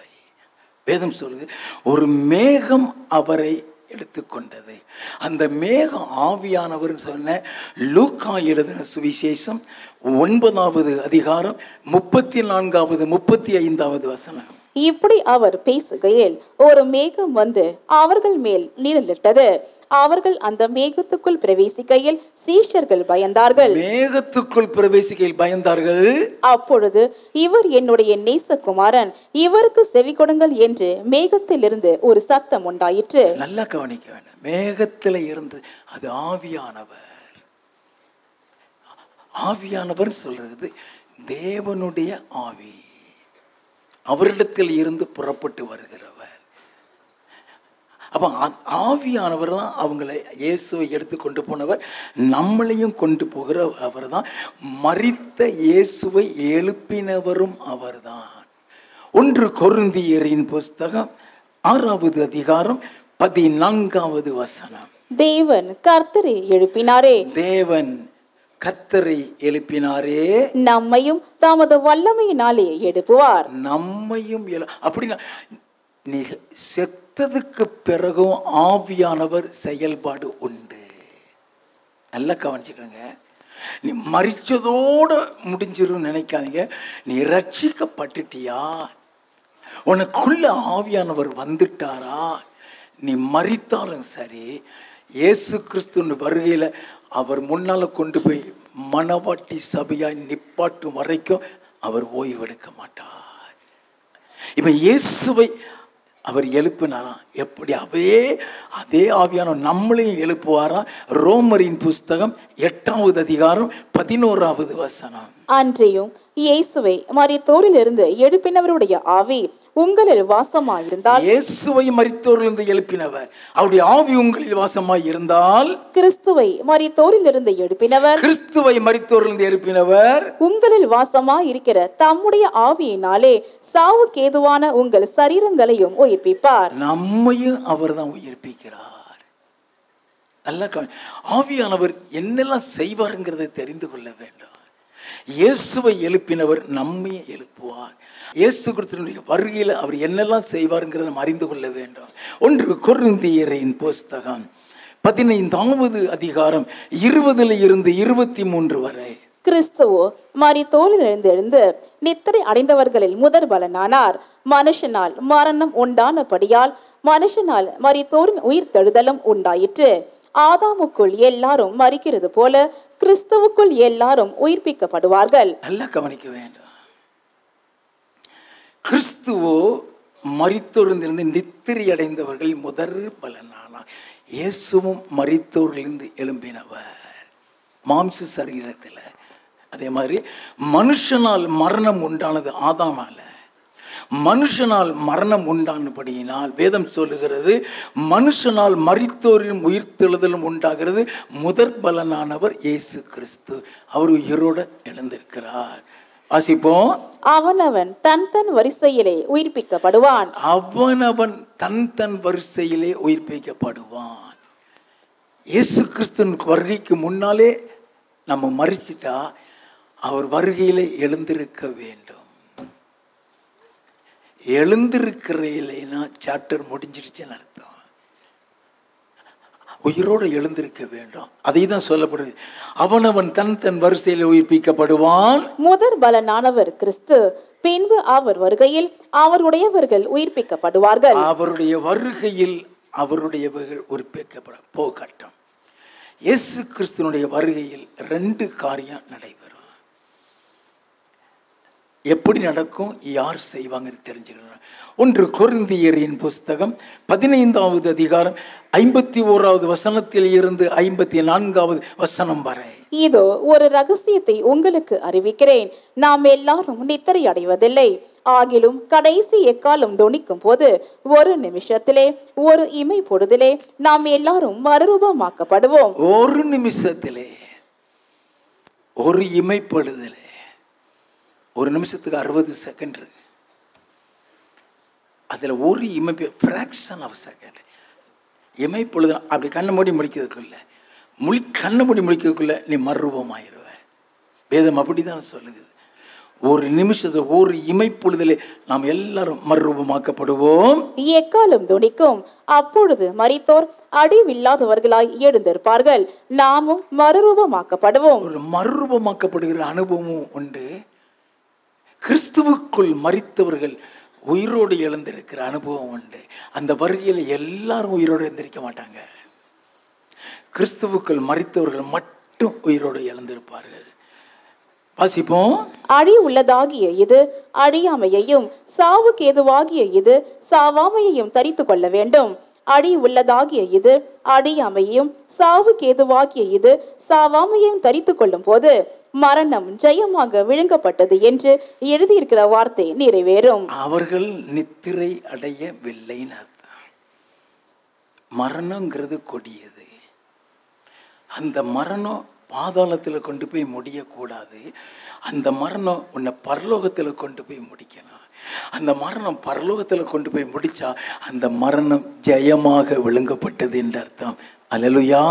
S1: வேதம் சொல்லுது, ஒரு மேகம் அவரை எடுத்துக்கொண்டது. அந்த மேகம் ஆவியானவர் சொன்ன லூக்கா எழுதின சுவிசேஷம் 9வது அதிகாரம் 34வது 35வது வசனம்.
S2: இப்படி அவர் பேசுகையில் ஒரு மேகம் வந்து அவர்கள் மேல் நிழலிட்டது. அவர்கள் அந்த மேகத்துக்குள் பிரவேசிக்கையில் சீஷர்கள் பயந்தார்கள்.
S1: மேகத்துக்குள் பிரவேசிக்கையில் பயந்தார்கள்.
S2: அப்பொழுது, இவர் என்னுடைய நேசகுமாரன், இவருக்கு செவி கொடுங்கள் என்று மேகத்திலிருந்து ஒரு சத்தம் உண்டாயிற்று.
S1: நல்லா கவனிக்க வேண்டும். மேகத்தில் இருந்து அது ஆவியானவர். ஆவியானவர் சொல்றது தேவனுடைய ஆவி, அவரிடத்தில் இருந்து புறப்பட்டு வருகிறவர். அப்போ ஆவியானவர் தான் அவங்களை இயேசுவை எடுத்து கொண்டு போனவர். நம்மளையும் கொண்டு போகிற அவர் தான். மரித்த இயேசுவை எழுப்பினவரும் அவர் தான். 1 கொரிந்தியரின் புஸ்தகம் 6வது அதிகாரம் 14வது வசனம்.
S2: தேவன் கர்த்தரை எழுப்பினாரே,
S1: தேவன் கர்த்தரை எழுப்பினாரே,
S2: நம்மையும் தமது வல்லமையினாலே எழுப்புவார்.
S1: நம்மையும் அப்படின்னா நீ செத்ததுக்கு பிறகும் ஆவியானவர் செயல்பாடு உண்டு. நல்லா கவனிச்சுக்கோங்க. நீ மரிச்சதோடு முடிஞ்சிரும் நினைக்காதீங்க. நீ ரட்சிக்கப்பட்டுட்டியா, உனக்குள்ள ஆவியானவர் வந்துட்டாரா, நீ மரித்தாலும் சரி, இயேசு கிறிஸ்துவின் வருகையில் அவர் முன்னால் கொண்டு போய் மணவாட்டி சபையாய் நிப்பாட்டும் வரைக்கும் அவர் ஓய்வெடுக்க மாட்டார். இப்போ இயேசுவை அவர் எழுப்பினாராம். எப்படி அதே ஆவியானவர் நம்மளையும் எழுப்புவாராம். ரோமரின் புஸ்தகம் 8வது அதிகாரம் 11வது வசனம்.
S2: அன்றையும் இயேசுவை மரித்தோரிலிருந்து எழுப்பினவருடைய ஆவி உங்களில் வாசமாயிருந்தால்,
S1: இயேசுவை மரித்தோரிலிருந்து எழுப்பினவர் அவருடைய ஆவி உங்களில் வாசமாயிருந்தால்,
S2: கிறிஸ்துவை மரித்தோரிலிருந்து எழுப்பினவர்,
S1: கிறிஸ்துவை மரித்தோரிலிருந்து எழுப்பினவர்
S2: உங்களில் வாசமாயிருக்கிற தம்முடைய ஆவியினாலே சாவுக்கேதுவான உங்கள் சரீரங்களையும் உயிர்ப்பிப்பார்.
S1: நம்மையும் அவர் தான் உயிர்ப்பிக்கிறார். நல்ல ஆவியானவர் என்னெல்லாம் செய்வாருங்கிறதை தெரிந்து கொள்ள வேண்டும். இயேசுவை எழுப்பினவர் நம்மையும் எழுப்புவார். இயேசு கிறிஸ்துவினுடைய வருகையில் அவர் என்னெல்லாம் செய்வாருங்கிறத அறிந்து கொள்ள வேண்டும். 1 கொரிந்தியரின் புஸ்தகம் 15வது அதிகாரம் 20 இருந்து 23 வரை.
S2: கிறிஸ்துவோ மரித்தோரிலிருந்து எழுந்து நித்திரை அடைந்தவர்களில் முதற் பலனானார். மனுஷனால் மரணம் உண்டானபடியால் மனுஷனால் மரித்தோரின் உயிர் தெழுதலும் உண்டாயிற்று. ஆதாமுக்குள் எல்லாரும் மரிக்கிறது போல கிறிஸ்துவுக்குள் எல்லாரும் உயிர்ப்பிக்கப்படுவார்கள்.
S1: நல்லா கவனிக்க வேண்டும். கிறிஸ்துவோ மரித்தோரிலிருந்து நித்திரை அடைந்தவர்கள் முதற் பலனானார். இயேசுவும் மரித்தோரிலிருந்து எழும்பினவர் மாம்ச சரீரத்தில். அதே மாதிரி மனுஷனால் மரணம் உண்டானது ஆதாமால. மனுஷனால் மரணம் உண்டானபடியினால் வேதம் சொல்லுகிறது, மனுஷனால் மரித்தோரின் உயிர்த்தெழுதலும் உண்டாகிறது. முதற் பலனானவர் இயேசு கிறிஸ்து. அவர் உயிரோடு எழுந்திருக்கிறார். வாசிப்போம்.
S2: அவனவன் தன் தன் வரிசையிலே உயிர்ப்பிக்கப்படுவான்.
S1: அவனவன் தன் தன் வரிசையிலே உயிர்ப்பிக்கப்படுவான். இயேசு கிறிஸ்துவின் வருகைக்கு முன்னாலே நம்ம மரிச்சிட்டா அவர் வருகையிலே எழுந்திருக்க வேண்டும். எழுந்திருக்கிறேன்னா சாப்டர் முடிஞ்சிருச்சுன்னு அர்த்தம். உயிரோடு எழுந்திருக்க வேண்டும். அதை தான் சொல்லப்படுது. அவனவன் தன் வரிசையில் உயிர்ப்பிக்கப்படுவான்.
S2: முதற் பலனானவர் கிறிஸ்து, பின்பு அவர் வருகையில் அவருடையவர்கள் உயிர்ப்பிக்கப்படுவார்கள்.
S1: அவருடைய வருகையில் அவருடையவர்கள் உயிர்ப்பிக்கப்பட போகட்டும். இயேசு கிறிஸ்துனுடைய வருகையில் 2 காரியம் நடைபெறும். எப்படி நடக்கும், யார் செய்வாங்கன்னு தெரிஞ்சுக்கணும். 1 கொரிந்தியரின் புஸ்தகம் 15வது அதிகாரம் 51வது வசனத்தில் இருந்து 54வது வசனம் வரை.
S2: இதோ ஒரு ரகசியத்தை உங்களுக்கு அறிவிக்கிறேன், நாம் எல்லாரும் நித்திரை அடைவதில்லை. ஆகிலும் கடைசி எக்காலம் தொனிக்கும் போது ஒரு நிமிஷத்திலே, ஒரு இமை பொழுதிலே நாம் எல்லாரும் மறுரூபமாக்கப்படுவோம்.
S1: ஒரு நிமிஷத்திலே, ஒரு இமை பொழுதிலே. ஒரு நிமிஷத்துக்கு 60 செகண்ட் இருக்கு. அதில் ஒரு இமை, ஃப்ராக்ஷன் ஆஃப் செகண்ட் இமை பொழுது. அப்படி கண்ணை மூடி முடிக்கிறதுக்குள்ள, கண்ணை மூடி முடிக்கிறதுக்குள்ள நீ மறுரூபமாயிருவ. வேதம் அப்படிதான் சொல்லுது. ஒரு நிமிஷத்துல, ஒரு இமை பொழுதிலே நாம் எல்லாரும் மறுரூபமாக்கப்படுவோம்.
S2: எக்காலம் துணிக்கும், அப்பொழுது மரித்தோர் அழிவில்லாதவர்களாய் எழுந்திருப்பார்கள், நாமும் மறுரூபமாக்கப்படுவோம்.
S1: ஒரு மறுரூபமாக்கப்படுகிற அனுபவமும் உண்டு. கிறிஸ்துவுக்குள் மரித்தவர்கள் உயிரோடு எழுந்திருக்கிற அனுபவம் உண்டு. அந்த வருகையில் எல்லாரும் உயிரோடு எழுந்திருக்க மாட்டாங்க. கிறிஸ்துவுக்குள் மரித்தவர்கள் மட்டும் உயிரோடு எழுந்திருப்பார்கள். வாசிப்போம்.
S2: அழி உள்ளதாகிய இது அழியாமையையும், சாவுக்கு ஏதுவாகிய இது சாவாமையையும் தரித்து கொள்ள வேண்டும். அழி உள்ளதாகிய இது அழியாமையும், சாவுக்கு ஏதுவாகிய இது சாவாமையையும் தரித்து கொள்ளும் போது மரணம் ஜெயமாக விழுங்கப்பட்டது என்று எழுதியிருக்கிற வார்த்தை நிறைவேறும்.
S1: அவர்கள் நித்திரை அடையவில்லைன்னு அர்த்தம். மரணங்கிறது கொடியது. அந்த மரணம் பாதாளத்தில் கொண்டு போய் முடியக்கூடாது. அந்த மரணம் உன்னை பரலோகத்தில் கொண்டு போய் முடிக்கணும். அந்த மரணம் பரலோகத்தில் கொண்டு போய் முடிச்சா அந்த மரணம் ஜெயமாக விழுங்கப்பட்டது என்று அர்த்தம். அல்லேலூயா.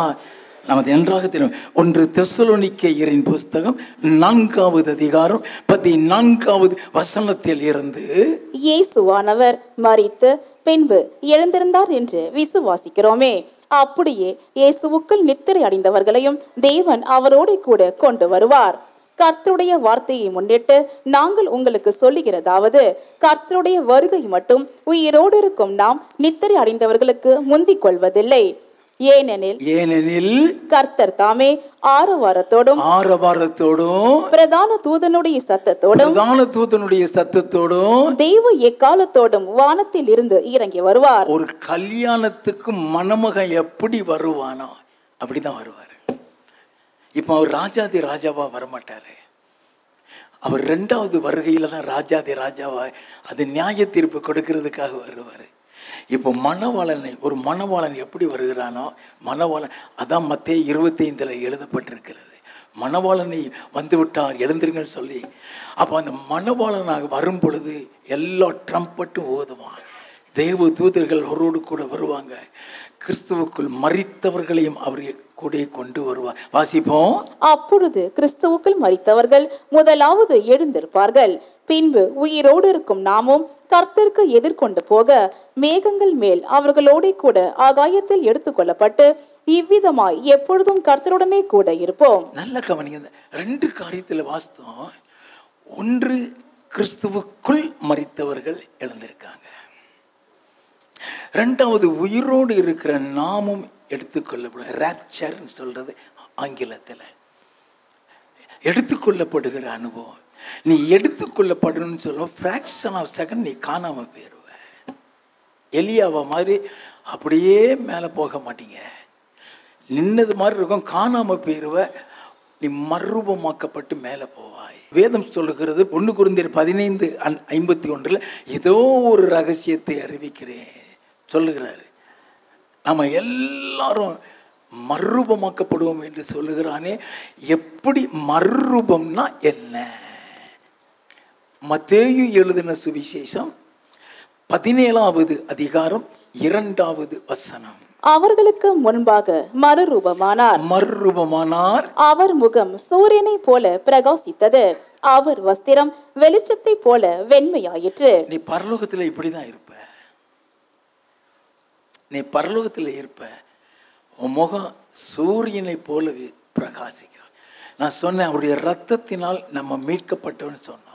S1: நமது நன்றாக தெரியும். 1 தெசலோனிக்கேயரின் புஸ்தகம் 4வது அதிகாரம் 14வது வசனத்தில் இருந்து,
S2: இயேசுவானவர் மரித்து பின்பு எழுந்திருந்தார் என்று விசுவாசிக்கிறோமே, அப்படியே இயேசுவுக்குள் நித்திரை அடைந்தவர்களையும் தேவன் அவரோடு கூட கொண்டு வருவார். கர்த்தருடைய வார்த்தையை முன்னிட்டு நாங்கள் உங்களுக்கு சொல்லுகிறதாவது, கர்த்தருடைய வருகை மட்டும் உயிரோடு இருக்கும் நாம் நித்திரை அடைந்தவர்களுக்கு முந்திக் கொள்வதில்லை. ஏனெனில் கர்த்தர் தாமே ஆரவாரத்தோடும் பிரதான தூதனுடைய சத்தத்தோடும் தெய்வ எக்காலத்தோடும் வானத்தில் இருந்து இறங்கி வருவார்.
S1: ஒரு கல்யாணத்துக்கு மணமகன் எப்படி வருவானோ அப்படிதான் வருவார். இப்ப அவர் ராஜாதி ராஜாவா வரமாட்டாரு. அவர் 2வது வருகையில தான் ராஜாதி ராஜாவா, அது நியாய தீர்ப்பு கொடுக்கிறதுக்காக வருவார். இப்போ ஒரு மணவாளன் எப்படி வருகிறானோ, மணவாளன் அதான் மத்தேயு 25 எழுதப்பட்டிருக்கிறது. மணவாளனை வந்து விட்டார் எழுந்திருங்கன்னு சொல்லி. அப்போ அந்த மணவாளனாக வரும் பொழுது எல்லா ட்ரம்பட்டும் ஓதுவான். தேவ தூதர்கள் அவரோடு கூட வருவாங்க. கிறிஸ்துவுக்குள் மரித்தவர்களையும் அவர் கூட கொண்டு வருவார். வாசிப்போம்.
S2: அப்பொழுது கிறிஸ்துவுக்குள் மரித்தவர்கள் முதலாவது எழுந்திருப்பார்கள். பின்பு உயிரோடு இருக்கும் நாமும் கர்த்தருக்கு எதிர்கொண்டு போக மேகங்கள் மேல் அவர்களோட கூட ஆகாயத்தில் எடுத்துக்கொள்ளப்பட்டு இவ்விதமாய் எப்பொழுதும் கர்த்தருடனே கூட இருப்போம்.
S1: நல்ல கவனிங்க. 2 காரியத்தில் வாஸ்தவம். 1, கிறிஸ்துவுக்குள் மரித்தவர்கள் எழுந்திருக்காங்க. 2வது உயிரோடு இருக்கிற நாமும் எடுத்துக்கொள்ளப்படும். ராப்சர் சொல்றது ஆங்கிலத்தில் எடுத்துக்கொள்ளப்படுகிற அனுபவம். நீ எடுத்துக்கொள்ளப்படணும்னு சொல்ல ஃப்ராக்ஷன் ஆஃப் செகண்ட் நீ காணாம போயிடுவ. எலியாவா மாதிரி அப்படியே மேலே போக மாட்டீங்க. நின்னது மாதிரி இருக்கும், காணாம போயிடுவ. நீ மறுரூபமாக்கப்பட்டு மேலே போவாய். வேதம் சொல்லுகிறது 1 கொரிந்தியர் 15:51 ஏதோ ஒரு ரகசியத்தை அறிவிக்கிறேன் சொல்லுகிறாரு. நம்ம எல்லாரும் மறுரூபமாக்கப்படுவோம் என்று சொல்லுகிறானே. எப்படி மறுரூபம்னா என்ன? மத்தேயு எழுதின சுவிசேஷம் 17வது அதிகாரம் 2வது வசனம்.
S2: அவர்களுக்கு முன்பாக மறுரூபமானார்.
S1: மறுரூபமானார்.
S2: அவர் முகம் சூரியனை போல பிரகாசித்தது. அவர் வஸ்திரம் வெளிச்சத்தை போல வெண்மையாயிற்று.
S1: நீ பரலோகத்தில் இப்படிதான் இருப்ப. நீ பரலோகத்தில் இருப்ப. உன் முகம் சூரியனை போல பிரகாசிக்க. நான் சொன்னேன், அவருடைய ரத்தத்தினால் நம்ம மீட்கப்பட்டவன்னு சொன்னான்.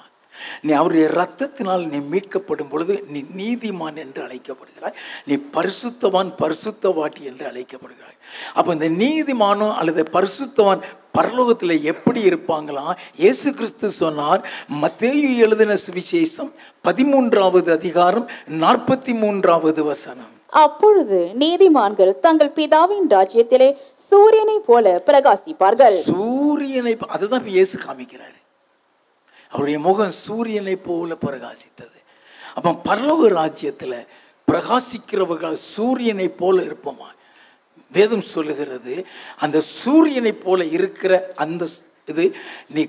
S1: நீ அவருடைய ரத்தத்தினால் நீ மீட்கப்படும் பொழுது நீ நீதிமான் என்று அழைக்கப்படுகிறாய். நீ பரிசுத்தவான், பரிசுத்தவாட்டி என்று அழைக்கப்படுகிறாய். அப்போ இந்த நீதிமானும் அல்லது பரிசுத்தவான் பரலோகத்தில் எப்படி இருப்பாங்களாம்? இயேசு கிறிஸ்து சொன்னார், மத்தேயு எழுதின சுவிசேஷம் 13வது அதிகாரம் 43வது வசனம்.
S2: அப்பொழுது நீதிமான்கள் தங்கள் பிதாவின் ராஜ்யத்திலே சூரியனை போல பிரகாசிப்பார்கள்.
S1: சூரியனை, அதுதான் இயேசு காமிக்கிறார். அவருடைய முகம் சூரியனை போல பிரகாசித்தது. அப்போ பரலோக ராஜ்யத்தில் பிரகாசிக்கிறவர்கள் சூரியனை போல இருப்போமா? வேதம் சொல்லுகிறது, அந்த சூரியனை போல இருக்கிற அந்த இது நீ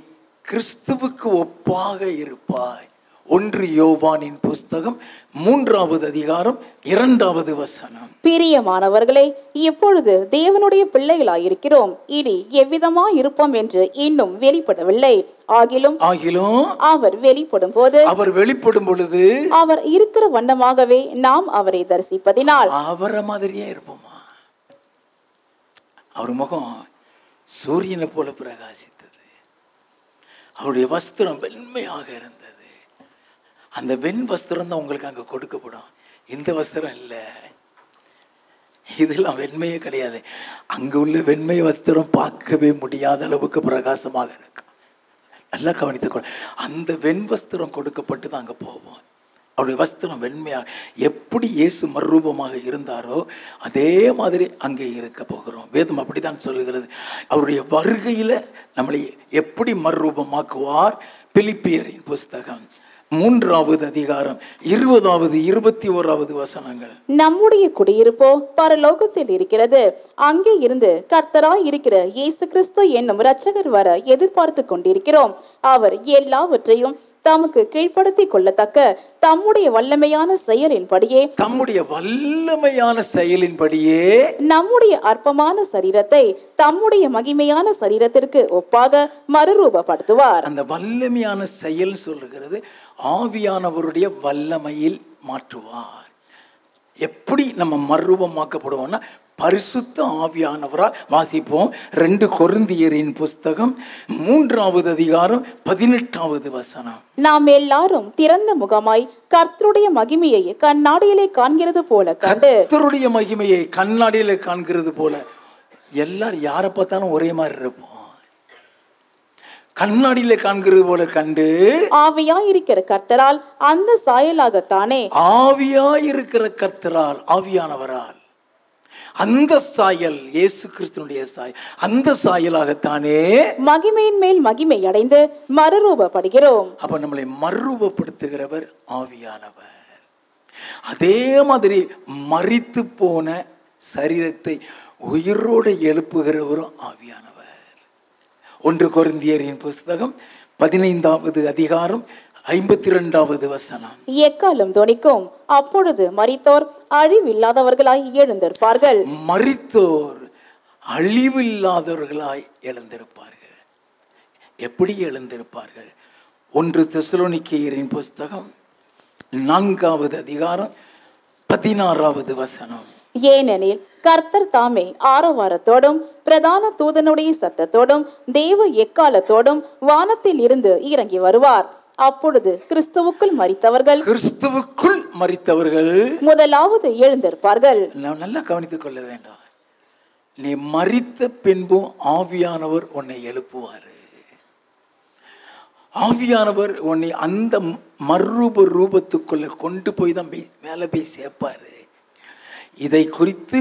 S1: கிறிஸ்துவுக்கு ஒப்பாக இருப்பாய். 1 யோவானின் புஸ்தகம் 3வது அதிகாரம் 2வது வசனம்.
S2: பிரியமானவர்களே, இப்பொழுது தேவனுடைய பிள்ளைகளாயிருக்கிறோம், இனி எவ்விதமாய் இருப்போம் என்று இன்னும் வெளிப்படவில்லை. ஆகிலும் அவர் வெளிப்படும் போது,
S1: அவர் வெளிப்படும் பொழுது
S2: அவர் இருக்கிற வண்ணமாகவே நாம் அவரை தரிசிப்பதினால்
S1: அவரை மாதிரியே இருப்போமா? அவர் முகம் சூரியனை போல பிரகாசித்தது. அவருடைய வஸ்திரம் வெண்மையாக இருந்தது. அந்த வெண் வஸ்திரம் தான் உங்களுக்கு அங்கே கொடுக்கப்படும். இந்த வஸ்திரம் இல்லை, இதெல்லாம் வெண்மையே கிடையாது. அங்கே உள்ள வெண்மை வஸ்திரம் பார்க்கவே முடியாத அளவுக்கு பிரகாசமாக இருக்கும். நல்லா கவனித்துக்கொள்ள, அந்த வெண் வஸ்திரம் கொடுக்கப்பட்டு தான் அங்கே போவோம். அவருடைய வஸ்திரம் வெண்மையாக, எப்படி இயேசு மறுரூபமாக இருந்தாரோ அதே மாதிரி அங்கே இருக்க போகிறோம். வேதம் அப்படித்தான் சொல்லுகிறது. அவருடைய வருகையில் நம்மளை எப்படி மறுரூபமாக்குவார்? பிலிப்பியரின் புஸ்தகம் 3வது அதிகாரம் 20வது 21வது வசனங்கள்.
S2: நம்முடைய குடியிருப்போ பரலோகத்தில் இருக்கிறது, அங்கே இருந்து கர்த்தராய் இருக்கிற இயேசு கிறிஸ்து என்னும் இரட்சகர் வர எதிர்பார்த்து கொண்டிருக்கிறோம். அவர் எல்லாவற்றையும் தமக்கு கீழ்ப்படுத்திக் கொள்ளத்தக்க தம்முடைய வல்லமையான செயலின்படியே நம்முடைய அற்பமான சரீரத்தை தம்முடைய மகிமையான சரீரத்திற்கு ஒப்பாக மறுரூபப்படுத்துவார்.
S1: அந்த வல்லமையான செயல் சொல்லுகிறது, ஆவியானவருடைய வல்லமையில் மாற்றுவார். எப்படி நம்ம மறுரூபமாக்கப்படுவோம்னா பரிசுத்த ஆவியானவரால். வாசிப்போம் 2 கொரிந்தியரின் புஸ்தகம் 3வது அதிகாரம் 18வது வசனம்.
S2: நாம் எல்லாரும் திறந்த முகமாய் கர்த்தருடைய மகிமையை கண்ணாடியிலே காண்கிறது போல கண்டு,
S1: கர்த்தருடைய மகிமையை கண்ணாடியிலே காண்கிறது போல. எல்லாரும் யாரை பார்த்தாலும் ஒரே மாதிரி இருப்போம். கண்ணாடியில காண்கிறது போல கண்டு,
S2: ஆவியாயிருக்கிற கர்த்தரால் அந்த சாயலாகத்தானே,
S1: ஆவியாயிருக்கிற கர்த்தரால், ஆவியானவரால் அந்த சாயல், இயேசு கிறிஸ்துனுடைய சாயல், அந்த சாயலாகத்தானே
S2: மகிமையின் மேல் மகிமை அடைந்து மறுரூபப்படுகிறோம்.
S1: அப்ப நம்மளை மறுரூபப்படுத்துகிறவர் ஆவியானவர். அதே மாதிரி மரித்து போன சரீரத்தை உயிரோடு எழுப்புகிறவரும் ஆவியானவர். 1 கொரிந்தியரின் புஸ்தகம் 15வது அதிகாரம் 52வது வசனம்.
S2: எக்காலம் தொனிக்கும், அப்பொழுது மரித்தோர் அழிவில்லாதவர்களாய் எழுந்திருப்பார்கள்.
S1: மரித்தோர் அழிவில்லாதவர்களாய் எழுந்திருப்பார்கள். எப்படி எழுந்திருப்பார்கள்? 1 தெசலோனிக்கேயரின் புஸ்தகம் 4வது அதிகாரம் 16வது வசனம்.
S2: ஏனெனில் கர்த்தர் தாமே ஆரவாரத்தோடும் பிரதான தூதனுடைய சத்தத்தோடும் தேவ எக்காலத்தோடும் வானத்தில் இருந்து இறங்கி வருவார். அப்பொழுது கிறிஸ்துவுக்குள் மரித்தவர்கள் முதலாவது எழுந்திருப்பார்கள்.
S1: நாம் நல்லா கவனித்துக் கொள்ள வேண்டும். நீ மரித்த பின்பும் ஆவியானவர் உன்னை எழுப்புவார். ஆவியானவர் உன்னை அந்த மறுரூப ரூபத்துக்குள்ள கொண்டு போய் தான் மேலே போய் சேர்ப்பாரு. இதை குறித்து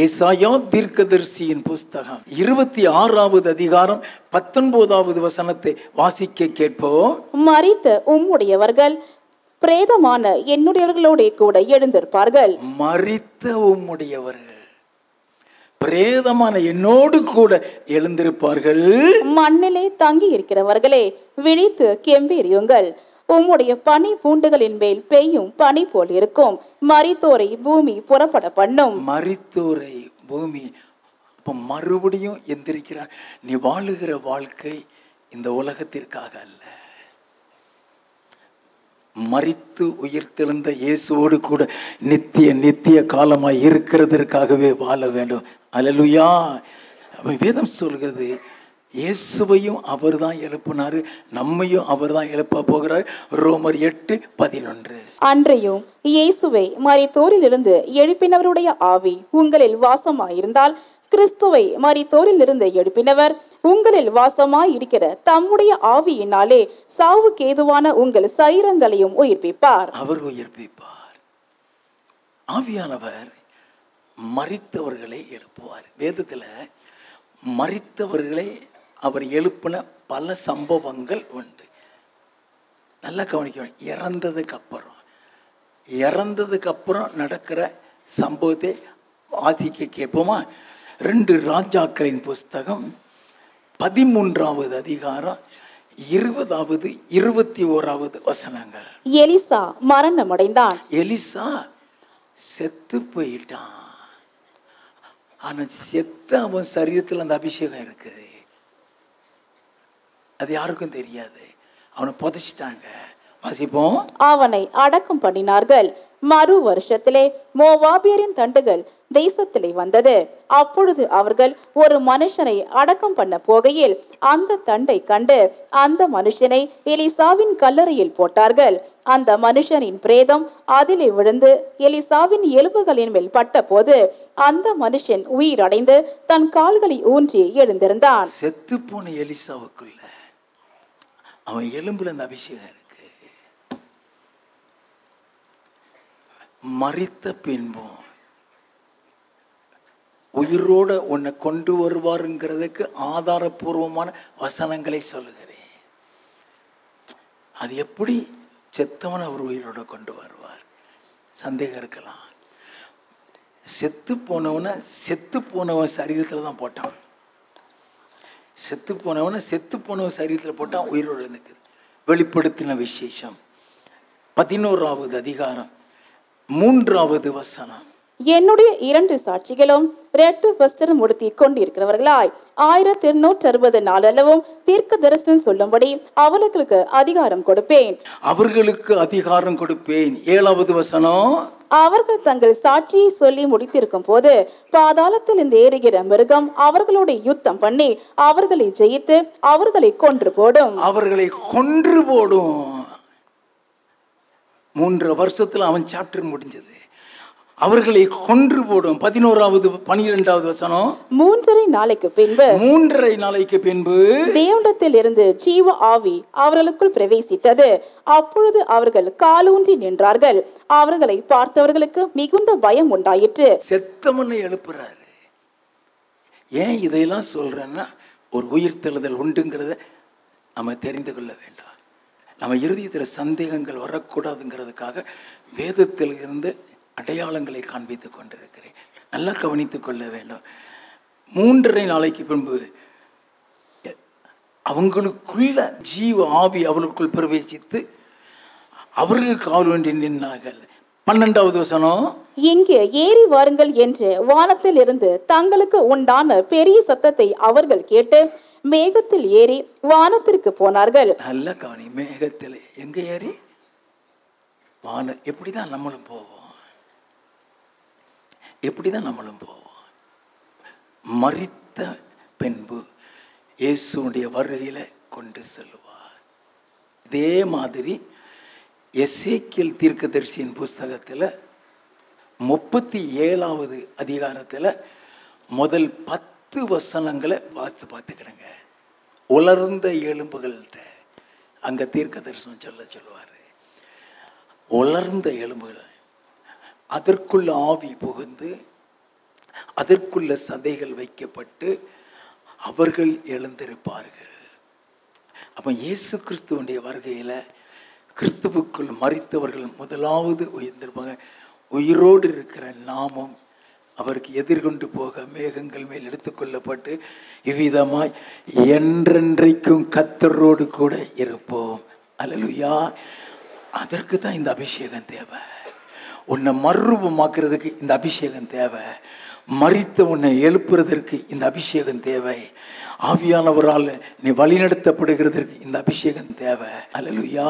S1: ஏசாயா தீர்க்கதரிசியின் புஸ்தகம் 26வது அதிகாரம் 19வது வசனத்தை வாசிக்க கேட்போம்.
S2: மரித்த உம்முடையவர்கள் பிரேதமான என்னுடையவர்களோட கூட எழுந்திருப்பார்கள்.
S1: மரித்த உம்முடையவர்கள் பிரேதமான என்னோடு கூட எழுந்திருப்பார்கள்.
S2: மண்ணிலே தங்கி இருக்கிறவர்களே, விழித்து கெம்பீரியுங்கள். உம்முடைய பனி பூண்டுகளின் மேல் பெய்யும் பனி போல் இருக்கும். மரித்தோரை பூமி புறப்பட பண்ணும்.
S1: மரித்தோரை பூமி அப்ப மறுபடியும் எந்திரிக்கிறார். நீ வாழுகிற வாழ்க்கை இந்த உலகத்திற்காக அல்ல. மரித்து உயிர்த்தெழுந்த இயேசுவோடு கூட நித்திய காலமாய் இருக்கிறதற்காகவே வாழ வேண்டும். அல்லேலூயா. வேதம் சொல்கிறது இயேசுவையும் அவர் தான் எழுப்பினாரு, நம்மையும் அவர் தான் எழுப்ப போகிறார். ரோமர் 8:11.
S2: அன்றையும் இயேசுவை மரித்தோரிலிருந்து எழுப்பினவருடைய ஆவி உங்களில் வாசமாயிருந்தால் கிறிஸ்துவை மரித்தோரிலிருந்து எழுப்பினவர் உங்களில் வாசமாயிருக்கிற தம்முடைய ஆவியினாலே சாவுக்கு ஏதுவான உங்கள் சரீரங்களையும் உயிர்ப்பிப்பார்.
S1: அவர் உயிர்ப்பிப்பார். ஆவியானவர் மரித்தவர்களை எழுப்புவார். வேதத்துல மரித்தவர்களை அவர் எழுப்பின பல சம்பவங்கள் உண்டு. நல்லா கவனிக்கணும். இறந்ததுக்கு அப்புறம் நடக்கிற சம்பவத்தை வாசிக்க கேட்போமா? 2 ராஜாக்களின் புஸ்தகம் 13வது அதிகாரம் 20வது 21வது வசனங்கள்.
S2: எலிசா மரணம் அடைந்தான்.
S1: எலிசா செத்து போயிட்டான். ஆனா செத்த அவன் சரீரத்தில் அந்த அபிஷேகம் இருக்குது. அது யாருக்கும் தெரியாது. அவனை புதைச்சிட்டாங்க. வாசிப்போம்.
S2: அவனை அடக்கம் பண்ணினார்கள். மறு வருஷத்திலே மோவாபியரின் தண்டுகள் தேசத்திலே வந்தது. அப்பொழுது அவர்கள் ஒரு மனுஷனை அடக்கம் பண்ண போகையில் அந்த தண்டை கண்டு அந்த மனுஷனை எலிசாவின் கல்லறையில் போட்டார்கள். அந்த மனுஷனின் பிரேதம் அதிலே விழுந்து எலிசாவின் எலும்புகளின் மேல் பட்ட போது அந்த மனுஷன் உயிரடைந்து தன் கால்களை ஊன்றி எழுந்திருந்தான்.
S1: செத்து போன எலிசாவுக்குள்ள அவன் எலும்புல அந்த அபிஷேகம் இருக்கு. மரித்த பின்பும் உயிரோட உன்னை கொண்டு வருவாருங்கிறதுக்கு ஆதாரபூர்வமான வசனங்களை சொல்லுகிறேன். அது எப்படி செத்தவன் அவர் உயிரோட கொண்டு வருவார்? சந்தேகம் இருக்கலாம். செத்து போனவன் சரீரத்தில் தான் போட்டான். செத்து போனவன் சரீரத்தில் போட்டான், உயிரோடு இருந்துக்கு. வெளிப்படுத்தின விசேஷம் 11வது அதிகாரம் 3வது வசனம்.
S2: என்னுடைய 2 சாட்சிகளும் 2 வஸ்திரம் உடுத்தி கொண்டிருக்கிறவர்களாய் 1860 நாளளவும் தீர்க்க தரிசனம் சொல்லும்படி அவர்களுக்கு அதிகாரம் கொடுப்பேன்.
S1: அவர்களுக்கு அதிகாரம் கொடுப்பேன். 7வது வசனம்.
S2: அவர்கள் தங்கள் சாட்சியை சொல்லி முடித்திருக்கும் போது பாதாளத்தில் இந்த ஏறுகிற மிருகம் அவர்களோட யுத்தம் பண்ணி அவர்களை ஜெயித்து அவர்களை கொன்று போடும்.
S1: 3 வருஷத்துல அவன் சாப்டர் முடிஞ்சது. அவர்களை கொன்று போடும். 12வது வசனம்.
S2: 3.5 நாளைக்கு பின்பு தேவனிடத்தில் இருந்து ஜீவ ஆவி அவர்களுக்குள் பிரவேசித்தது. அப்பொழுது அவர்கள் காலூன்றி நின்றார்கள். அவர்களை பார்த்தவர்களுக்கு மிகுந்த பயம் உண்டாயிற்று.
S1: செத்தவனை எழுப்புறாரு. ஏன் இதையெல்லாம் சொல்றேன்னா, ஒரு உயிர்த்தெழுதல் உண்டுங்கிறத நம்ம தெரிந்து கொள்ள வேண்டாம். நம்ம இருதயத்தில் சந்தேகங்கள் வரக்கூடாதுங்கிறதுக்காக வேதத்தில் இருந்து அடையாளங்களை காண்பித்துக் கொண்டிருக்கிறேன். நல்லா கவனித்துக் கொள்ள வேண்டும். 3.5 நாளைக்கு பின்பு அவங்களுக்குள்ள ஜீவ ஆவி அவர்களுக்குள் பிரவேசித்து அவர்கள் காலூன்றி நின்றார்கள். 12வது வசனம்.
S2: இங்கே ஏறி வாருங்கள் என்று வானத்தில் இருந்து தங்களுக்கு உண்டான பெரிய சத்தத்தை அவர்கள் கேட்டு மேகத்தில் ஏறி வானத்திற்கு போனார்கள்.
S1: நல்ல கவனி. மேகத்தில் எங்க ஏறி? வானம். எப்படிதான் நம்மளும் போவோம். மரித்த பின்பு இயேசுடைய வருகையில கொண்டு செல்வார். இதே மாதிரி எசேக்கியேல் தீர்க்கதரிசியின் புஸ்தகத்தில் 37வது அதிகாரத்தில் முதல் 10 வசனங்களை பார்த்துக்கிடுங்க. உலர்ந்த எலும்புகள்கிட்ட அங்க தீர்க்க தரிசனம் சொல்லுவார். உலர்ந்த எலும்புகள், அதற்குள்ள ஆவி புகுந்து அதற்குள்ள சதைகள் வைக்கப்பட்டு அவர்கள் எழுந்திருப்பார்கள். அப்ப இயேசு கிறிஸ்துவனுடைய வருகையில கிறிஸ்துவுக்குள் மரித்தவர்கள் முதலாவது உயர்ந்திருப்பாங்க. உயிரோடு இருக்கிற நாமும் அவருக்கு எதிர்கொண்டு போக மேகங்கள் மேல் எடுத்துக்கொள்ளப்பட்டு இவ்விதமாய் என்றென்றைக்கும் கர்த்தரோடு கூட இருப்போம். அல்லேலூயா. அதற்கு தான் இந்த அபிஷேகம் தேவை. உன்னை மறுரூபமாக்குறதுக்கு இந்த அபிஷேகம் தேவை. மரித்த உன்னை எழுப்புறதற்கு இந்த அபிஷேகம் தேவை. ஆவியானவரால் நீ வழிநடத்தப்படுகிறதற்கு இந்த அபிஷேகம் தேவை. அல்லேலூயா.